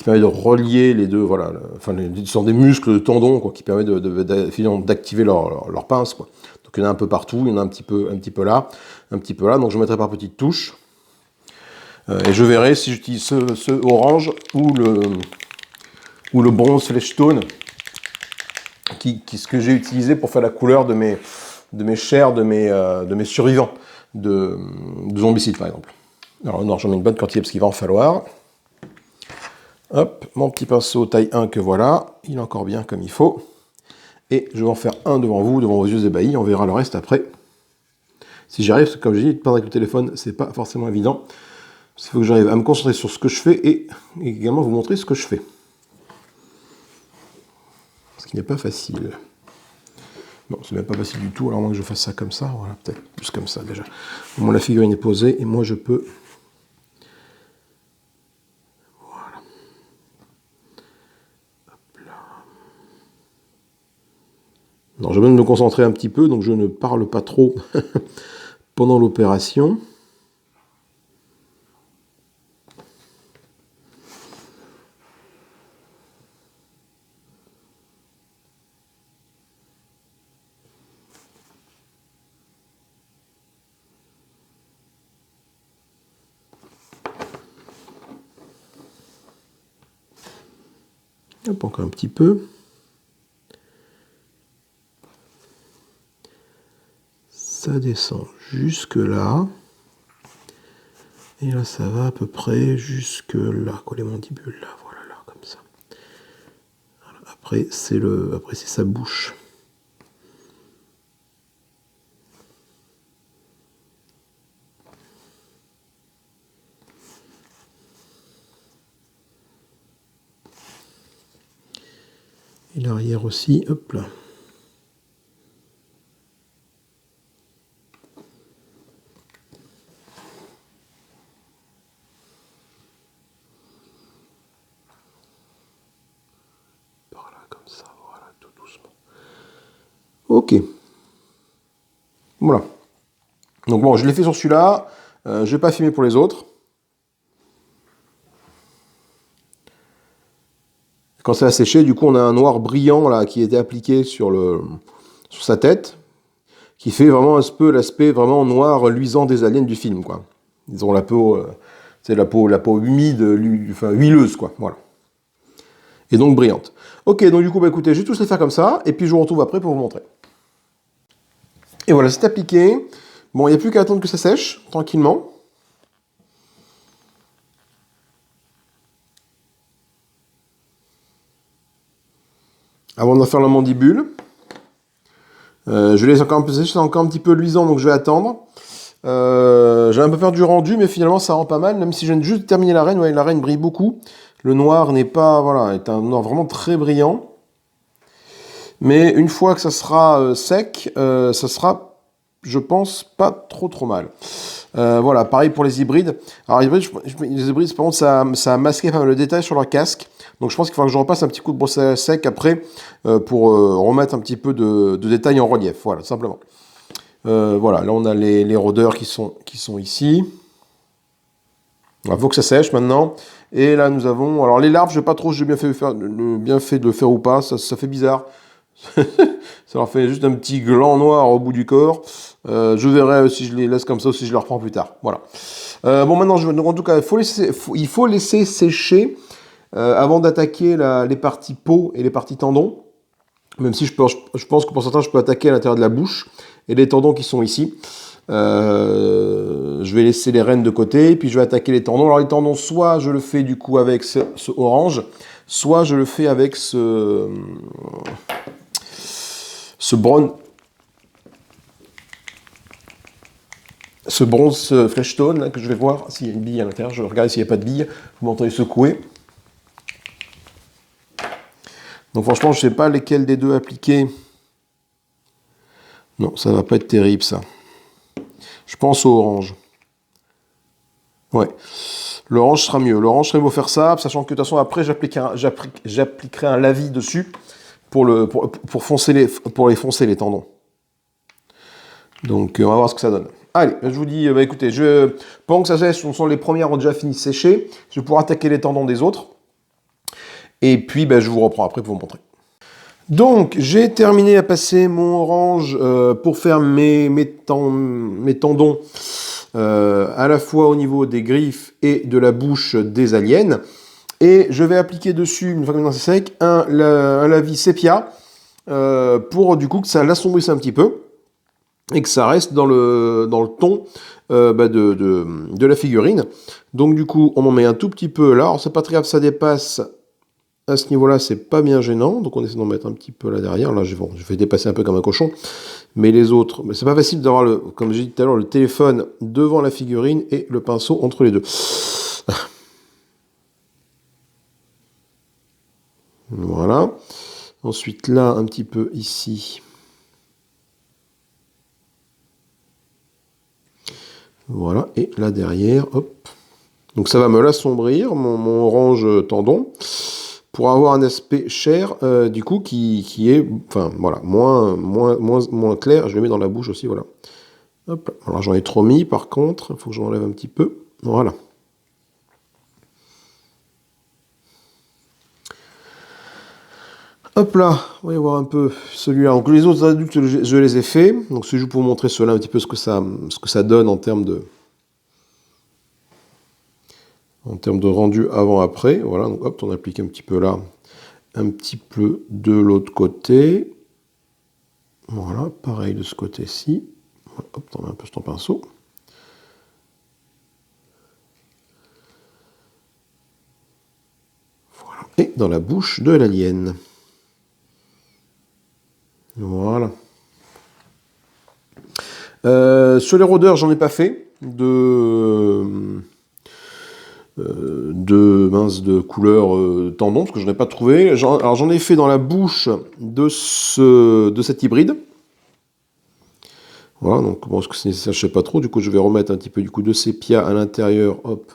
permet de relier les deux, voilà. Enfin, ce sont des muscles de tendons, quoi, qui permettent d'activer leur pince, quoi. Donc, il y en a un peu partout, il y en a un petit peu là, un petit peu là. Donc, je mettrai par petites touches. Et je verrai si j'utilise ce orange ou le bronze Flesh Tone, ce que j'ai utilisé pour faire la couleur de mes chairs, de mes survivants de zombicide par exemple. Alors non, j'en mets une bonne quantité parce qu'il va en falloir. Hop, mon petit pinceau taille 1 que voilà, il est encore bien comme il faut. Et je vais en faire un devant vous, devant vos yeux ébahis, on verra le reste après. Si j'y arrive, comme je dis, pas avec le téléphone, c'est pas forcément évident. Il faut que j'arrive à me concentrer sur ce que je fais et également vous montrer ce que je fais. Ce qui n'est pas facile. Non, c'est même pas facile du tout, alors moins que je fasse ça comme ça, voilà, peut-être plus comme ça déjà. Au moins la figurine est posée et moi je peux... Voilà. Hop là. Alors, je vais même me concentrer un petit peu, donc je ne parle pas trop pendant l'opération. Hop, encore un petit peu. Ça descend jusque là. Et là, ça va à peu près jusque là, quoi, les mandibules, là, voilà, là, comme ça. Voilà. Après, c'est sa bouche. Et l'arrière aussi, hop là. Par là, comme ça, voilà, tout doucement. Ok. Voilà. Donc bon, je l'ai fait sur celui-là. Je vais pas filmer pour les autres. Quand ça a séché, du coup, on a un noir brillant là qui était appliqué sur sa tête, qui fait vraiment un peu l'aspect vraiment noir luisant des aliens du film, quoi. Ils ont la peau, c'est la peau humide, enfin huileuse, quoi. Voilà. Et donc brillante. Ok, donc du coup, bah écoutez, je vais tous les faire comme ça, et puis je vous retrouve après pour vous montrer. Et voilà, c'est appliqué. Bon, il n'y a plus qu'à attendre que ça sèche, tranquillement. Avant d'en faire la mandibule. Je laisse encore un peu sécher, c'est encore un petit peu luisant, donc je vais attendre. J'ai un peu peur du rendu, mais finalement ça rend pas mal, même si je viens de juste terminer la reine. Ouais, la reine brille beaucoup. Le noir n'est pas, voilà, est un noir vraiment très brillant. Mais une fois que ça sera sec, ça sera, je pense, pas trop mal. Voilà, pareil pour les hybrides. Alors les hybrides, par contre, ça a masqué pas mal le détail sur leur casque. Donc je pense qu'il faudra que je repasse un petit coup de brosse à sec après pour remettre un petit peu de détails en relief. Voilà, simplement. Voilà, là on a les rôdeurs qui sont ici. Il faut que ça sèche maintenant. Et là nous avons... Alors les larves, je ne sais pas trop si j'ai bien fait de le faire ou pas. Ça fait bizarre. Ça leur fait juste un petit gland noir au bout du corps. Je verrai si je les laisse comme ça ou si je les reprends plus tard. Voilà. Bon, maintenant, donc, en tout cas, il faut laisser sécher avant d'attaquer les parties peau et les parties tendons. Même si je pense que pour certains, je peux attaquer à l'intérieur de la bouche et les tendons qui sont ici. Je vais laisser les rênes de côté, puis je vais attaquer les tendons. Alors les tendons, soit je le fais du coup avec ce orange, soit je le fais avec ce bronze fleshstone là, que je vais voir s'il y a une bille à l'intérieur. Je vais regarder s'il n'y a pas de bille. Vous m'entendez secouer. Donc franchement, je ne sais pas lesquels des deux appliquer. Non, ça va pas être terrible ça. Je pense au orange. Ouais. L'orange sera mieux. L'orange serait beau faire ça, sachant que de toute façon après j'appliquerai un lavis dessus pour les foncer les tendons. Donc on va voir ce que ça donne. Allez, je vous dis, écoutez, pendant que ça sèche, les premières ont déjà fini de sécher. Je vais pouvoir attaquer les tendons des autres. Et puis je vous reprends après pour vous montrer. Donc j'ai terminé à passer mon orange pour faire mes tendons. À la fois au niveau des griffes et de la bouche des aliens. Et je vais appliquer dessus, une fois que c'est sec, un lavis sépia pour du coup que ça l'assombrisse un petit peu et que ça reste dans le ton de la figurine. Donc du coup, on en met un tout petit peu là. Alors c'est pas très grave, ça dépasse à ce niveau-là, c'est pas bien gênant. Donc on essaie d'en mettre un petit peu là derrière. Là, je vais dépasser un peu comme un cochon. Mais les autres, c'est pas facile d'avoir, comme j'ai dit tout à l'heure, le téléphone devant la figurine et le pinceau entre les deux. Voilà. Ensuite, là, un petit peu ici. Voilà. Et là derrière, hop. Donc ça va me l'assombrir, mon orange tendon. pour avoir un aspect chair, du coup, qui est, enfin, voilà, moins clair. Je le mets dans la bouche aussi, voilà. Hop, alors j'en ai trop mis, par contre, il faut que j'enlève un petit peu. Voilà. Hop là, on va y voir un peu celui-là. Donc les autres adultes, je les ai faits. Donc c'est juste pour vous montrer cela un petit peu ce que ça donne en termes de rendu avant-après. Voilà, donc hop, on applique un petit peu là, un petit peu de l'autre côté. Voilà, pareil de ce côté-ci. Hop, on met un peu sur ton pinceau. Voilà. Et dans la bouche de l'alien. Voilà. Sur les rôdeurs, j'en ai pas fait de couleur tendon, parce que je n'en ai pas trouvé. Alors j'en ai fait dans la bouche de cet hybride. Voilà, donc bon, est-ce que c'est nécessaire, je sais pas trop. Du coup, je vais remettre un petit peu du coup de sépia à l'intérieur, hop,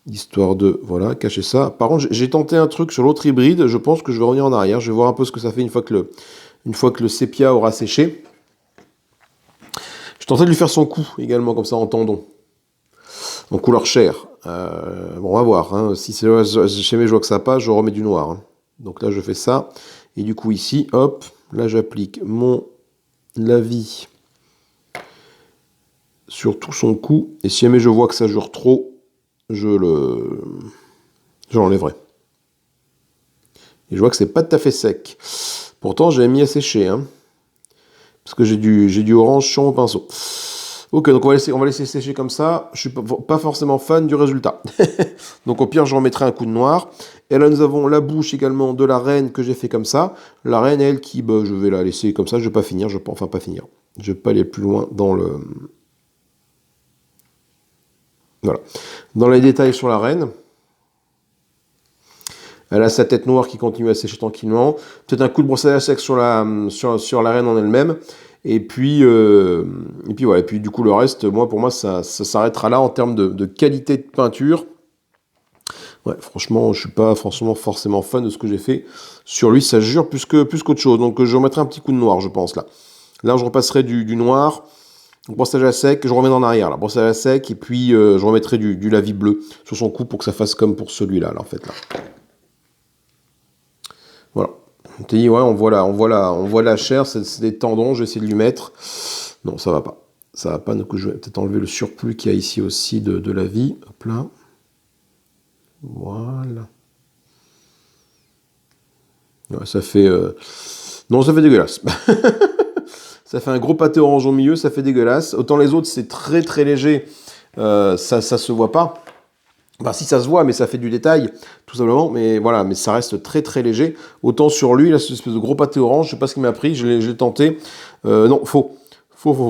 histoire de, voilà, cacher ça. Par contre, j'ai tenté un truc sur l'autre hybride, je pense que je vais revenir en arrière. Je vais voir un peu ce que ça fait une fois que le sépia aura séché. Je tentais de lui faire son cou également, comme ça, en tendon. En couleur chair. Bon, on va voir. Hein. Si chez mes je vois que ça passe, je remets du noir. Hein. Donc là, je fais ça. Et du coup, ici, hop, là, j'applique mon lavis sur tout son cou. Et si jamais je vois que ça jure trop, je l'enlèverai. Et je vois que c'est pas tout à fait sec. Pourtant, j'ai mis à sécher. Hein. Parce que j'ai du orange sur mon pinceau. Ok, donc on va laisser sécher comme ça. Je suis pas forcément fan du résultat. Donc au pire, je remettrai un coup de noir. Et là, nous avons la bouche également de la reine que j'ai fait comme ça. La reine, elle, je vais la laisser comme ça. Je vais pas finir. Enfin, pas finir. Je vais pas aller plus loin dans le... Voilà. Dans les détails sur la reine. Elle a sa tête noire qui continue à sécher tranquillement. Peut-être un coup de brosse à sec sur la reine en elle-même. Et puis voilà. Et puis du coup, le reste, pour moi, ça s'arrêtera là en termes de qualité de peinture. Ouais, franchement, je suis pas forcément fan de ce que j'ai fait. Sur lui, ça jure plus qu'autre chose. Donc je remettrai un petit coup de noir, je pense, là. Là, je repasserai du noir. Brossage à sec, je remets en arrière, là. Brossage à sec, et puis je remettrai du lavis bleu sur son cou pour que ça fasse comme pour celui-là, là, en fait, là. Voilà. On te dit, ouais, on voit la chair, c'est des tendons, je vais essayer de lui mettre. Non, ça va pas. Ça va pas, donc je vais peut-être enlever le surplus qu'il y a ici aussi de la vie. Hop là. Voilà. Ouais, ça fait... Non, ça fait dégueulasse. Ça fait un gros pâté orange au milieu, ça fait dégueulasse. Autant les autres, c'est très très léger, ça se voit pas. Enfin, si ça se voit, mais ça fait du détail, tout simplement. Mais voilà, mais ça reste très très léger. Autant sur lui, là, cette espèce de gros pâté orange, je sais pas ce qu'il m'a pris, je l'ai tenté. Non, faux.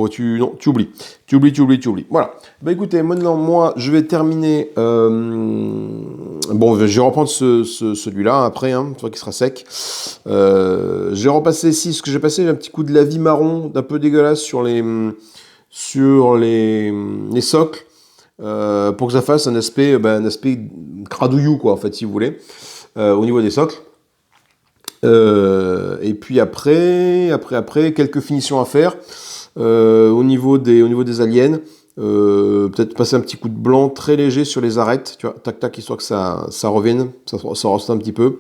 Tu oublies. Tu oublies. Voilà. Bah écoutez, maintenant, moi, je vais terminer. Bon, je vais reprendre celui-là après, hein, une fois qu'il sera sec. Je vais repasser ici, ce que j'ai passé, un petit coup de lavis marron, d'un peu dégueulasse sur les socles. Pour que ça fasse un aspect cradouillou, quoi, en fait, si vous voulez, au niveau des socles. Et puis après, quelques finitions à faire au niveau des aliens. Peut-être passer un petit coup de blanc très léger sur les arêtes, tu vois, tac, histoire que ça revienne, ça reste un petit peu.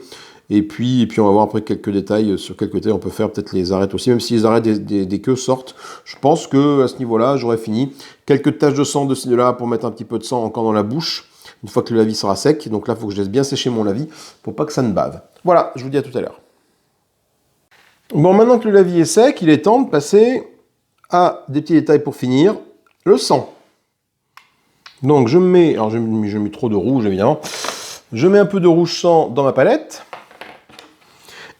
Et puis on va voir après quelques détails sur quel côté on peut faire peut-être les arêtes aussi, même si les arêtes des queues sortent. Je pense que à ce niveau-là, j'aurais fini. Quelques taches de sang de ci de là pour mettre un petit peu de sang encore dans la bouche, une fois que le lavis sera sec. Donc là, il faut que je laisse bien sécher mon lavis pour pas que ça ne bave. Voilà, je vous dis à tout à l'heure. Bon, maintenant que le lavis est sec, il est temps de passer à des petits détails pour finir. Le sang. Donc je mets, alors j'ai mis trop de rouge évidemment. Je mets un peu de rouge sang dans ma palette.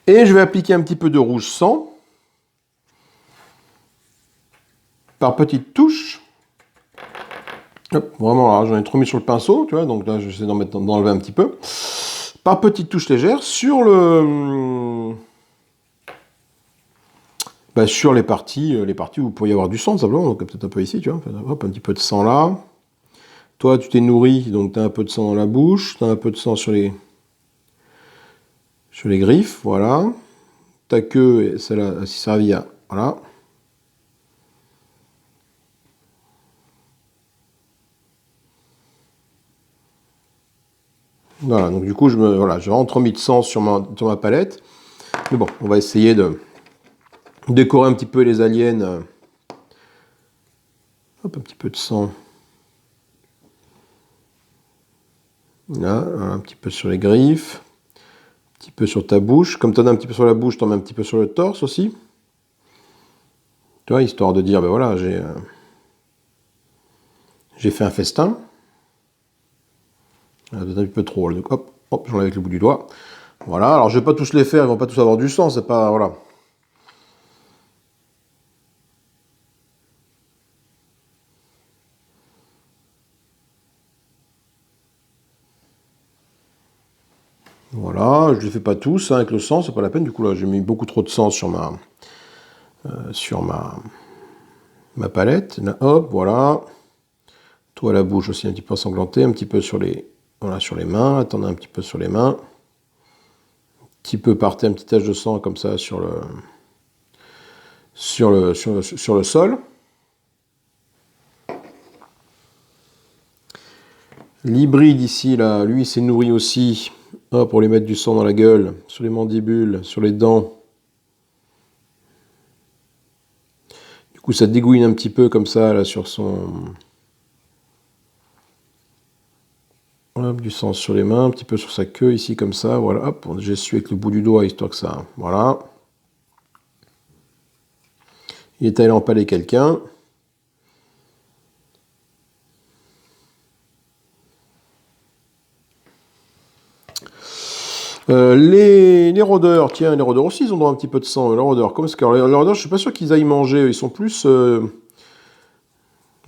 Et je vais appliquer un petit peu de rouge sang par petites touches. Hop, vraiment, là, j'en ai trop mis sur le pinceau, tu vois, donc là, j'essaie d'enlever un petit peu. Par petites touches légères sur sur les parties où il pourrait y avoir du sang, simplement. Donc peut-être un peu ici, tu vois. Hop, un petit peu de sang là. Toi, tu t'es nourri, donc tu as un peu de sang dans la bouche, tu as un peu de sang sur les sur les griffes, voilà. Ta queue, celle-là, s'est servie à... Voilà. Voilà, donc du coup, voilà, j'ai vraiment trop mis de sang sur ma palette. Mais bon, on va essayer de décorer un petit peu les aliens. Hop, un petit peu de sang. Là, un petit peu sur les griffes. Un petit peu sur ta bouche. Comme tu en as un petit peu sur la bouche, tu en mets un petit peu sur le torse aussi. Tu vois, histoire de dire, ben voilà, j'ai fait un festin. Peut-être un peu trop. Donc hop, hop, j'enlève avec le bout du doigt. Voilà, alors je vais pas tous les faire, ils vont pas tous avoir du sang, c'est pas... Voilà. Voilà, je les fais pas tous hein, avec le sang, c'est pas la peine. Du coup là, j'ai mis beaucoup trop de sang sur ma palette. Là, hop, voilà. Toi la bouche aussi un petit peu ensanglanté, un petit peu sur les, voilà, sur les mains. Attendez un petit peu sur les mains. Un petit peu par terre, une petite tache de sang comme ça sur le sol. L'hybride ici, là, lui, il s'est nourri aussi. Hop, pour lui mettre du sang dans la gueule, sur les mandibules, sur les dents. Du coup, ça dégouline un petit peu comme ça, là, sur son... Hop, du sang sur les mains, un petit peu sur sa queue, ici, comme ça. Voilà, hop, j'essuie avec le bout du doigt, histoire que ça... Voilà. Il est allé empaler quelqu'un. Les rôdeurs, tiens, les rôdeurs aussi, ils ont droit à un petit peu de sang. Les rôdeurs, comment est-ce que les rôdeurs, je suis pas sûr qu'ils aillent manger. Ils sont plus. Alors,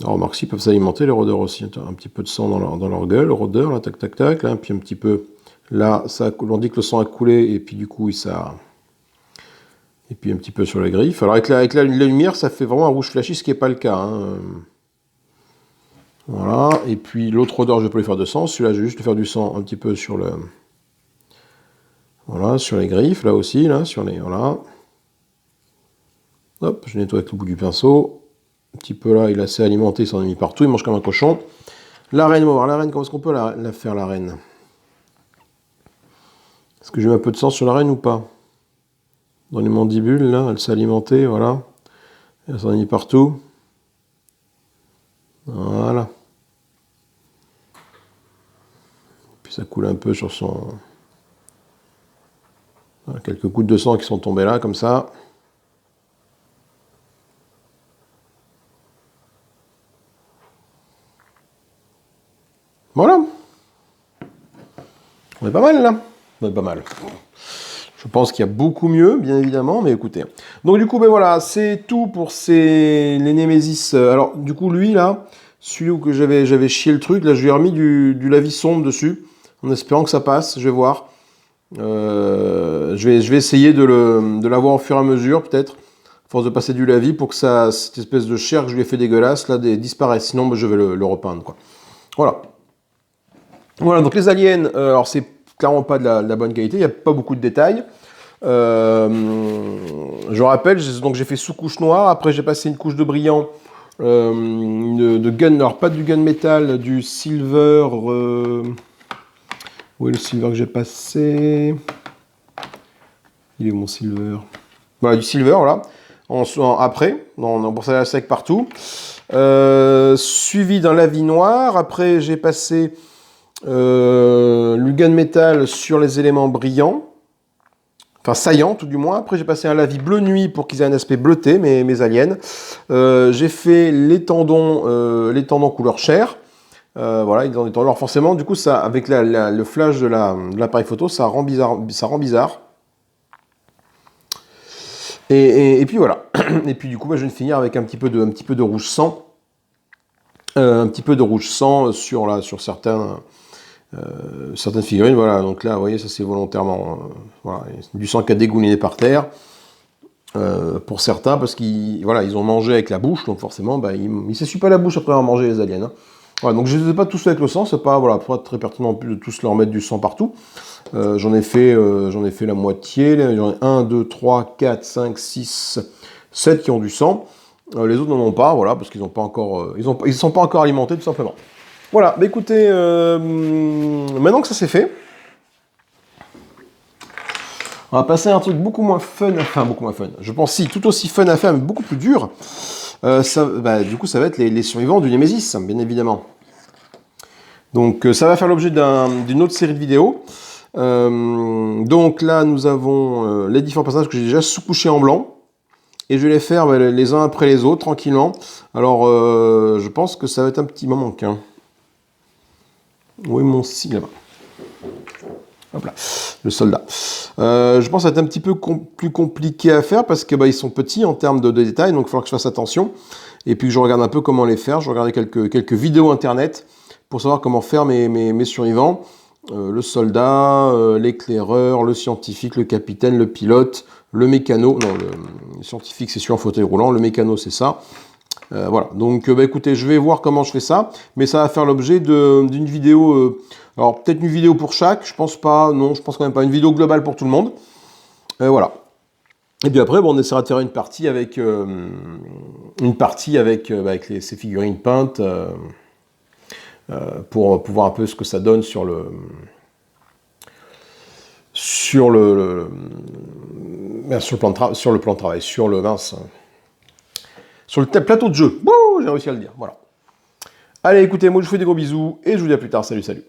remarque, s'ils peuvent s'alimenter, les rôdeurs aussi. Un petit peu de sang dans leur gueule, le rôdeur, là, tac, tac, tac, là, puis un petit peu. Là, on dit que le sang a coulé, et puis du coup, ça. Et puis un petit peu sur la griffe. Alors, avec la lumière, ça fait vraiment un rouge flashy, ce qui n'est pas le cas. Hein. Voilà, et puis l'autre rôdeur, je vais pas lui faire de sang. Celui-là, je vais juste lui faire du sang un petit peu sur le. Voilà, sur les griffes, là aussi, là, sur les... Voilà. Hop, je nettoie avec le bout du pinceau. Un petit peu là, il est assez alimenté, il s'en est mis partout, il mange comme un cochon. La reine, on va voir la reine, comment est-ce qu'on peut la faire, la reine? Est-ce que j'ai mis un peu de sang sur la reine ou pas? Dans les mandibules, là, elle s'est alimentée, voilà. Elle s'en est mis partout. Voilà. Puis ça coule un peu sur son... Voilà, quelques gouttes de sang qui sont tombées là, comme ça. Voilà. On est pas mal, là. On est pas mal. Je pense qu'il y a beaucoup mieux, bien évidemment, mais écoutez. Donc du coup, ben voilà, c'est tout pour les Némésis. Alors du coup, lui, là, celui où j'avais chié le truc, là, je lui ai remis du lavis sombre dessus, en espérant que ça passe, je vais voir. Je vais essayer de l'avoir au fur et à mesure, peut-être, à force de passer du lavis, pour que cette espèce de chair que je lui ai fait dégueulasse, là, disparaisse. Sinon, ben, je vais le repeindre, quoi. Voilà. Voilà, donc les aliens, alors c'est clairement pas de la bonne qualité, il n'y a pas beaucoup de détails. Je rappelle, donc j'ai fait sous-couche noire, après j'ai passé une couche de brillant, de gun, alors pas du gun métal, du silver. Où est le silver que j'ai passé? Il est où mon silver? Voilà, du silver, voilà. Après, pour ça la sec partout. Suivi d'un lavis noir, après j'ai passé le gun métal sur les éléments brillants, enfin saillants tout du moins. Après j'ai passé un lavis bleu nuit pour qu'ils aient un aspect bleuté, mes aliens. J'ai fait les tendons couleur chair. Voilà, ils ont des tendons. Alors forcément, du coup, ça, avec le flash de l'appareil photo, ça rend bizarre. Et puis voilà. Et puis du coup, je vais finir avec un petit peu de rouge sang. Un petit peu de rouge sang sur certaines figurines. Voilà, donc là, vous voyez, ça c'est volontairement. Voilà, du sang qui a dégouliné par terre. Pour certains, parce qu'ils ont mangé avec la bouche, donc forcément, ils ne s'essuient pas la bouche après avoir mangé les aliens. Hein. Voilà, donc je ne les ai pas tous fait avec le sang, c'est pas, voilà, pas très pertinent en plus de tous leur mettre du sang partout. J'en ai fait la moitié, j'en ai 1, 2, 3, 4, 5, 6, 7 qui ont du sang. Les autres n'en ont pas, voilà, parce qu'ils n'ont pas encore, ils sont pas encore alimentés tout simplement. Voilà, bah écoutez, maintenant que ça c'est fait, on va passer à un truc beaucoup moins fun, enfin beaucoup moins fun. Je pense si, tout aussi fun à faire, mais beaucoup plus dur. Du coup, ça va être les survivants du Nemesis, bien évidemment. Donc ça va faire l'objet d'une autre série de vidéos. Donc là, nous avons les différents personnages que j'ai déjà sous-couchés en blanc. Et je vais les faire les uns après les autres, tranquillement. Alors, je pense que ça va être un petit moment qu'un. Oui, mon signe là-bas. Hop là, le soldat. Je pense que ça va être un petit peu plus compliqué à faire parce que ils sont petits en termes de détails, donc il va falloir que je fasse attention. Et puis que je regarde un peu comment les faire. Je regardais quelques vidéos internet pour savoir comment faire mes survivants. Le soldat, l'éclaireur, le scientifique, le capitaine, le pilote, le mécano. Non, le scientifique, c'est sur un fauteuil roulant. Le mécano, c'est ça. Voilà. Donc, écoutez, je vais voir comment je fais ça. Mais ça va faire l'objet d'une vidéo. Alors, peut-être une vidéo pour chaque. Je pense pas. Non, je pense quand même pas. Une vidéo globale pour tout le monde. Voilà. Et puis après, on essaiera de faire une partie avec ces figurines peintes pour voir un peu ce que ça donne sur le plateau de jeu. Bon, j'ai réussi à le dire. Voilà. Allez, écoutez, moi je vous fais des gros bisous et je vous dis à plus tard. Salut, salut.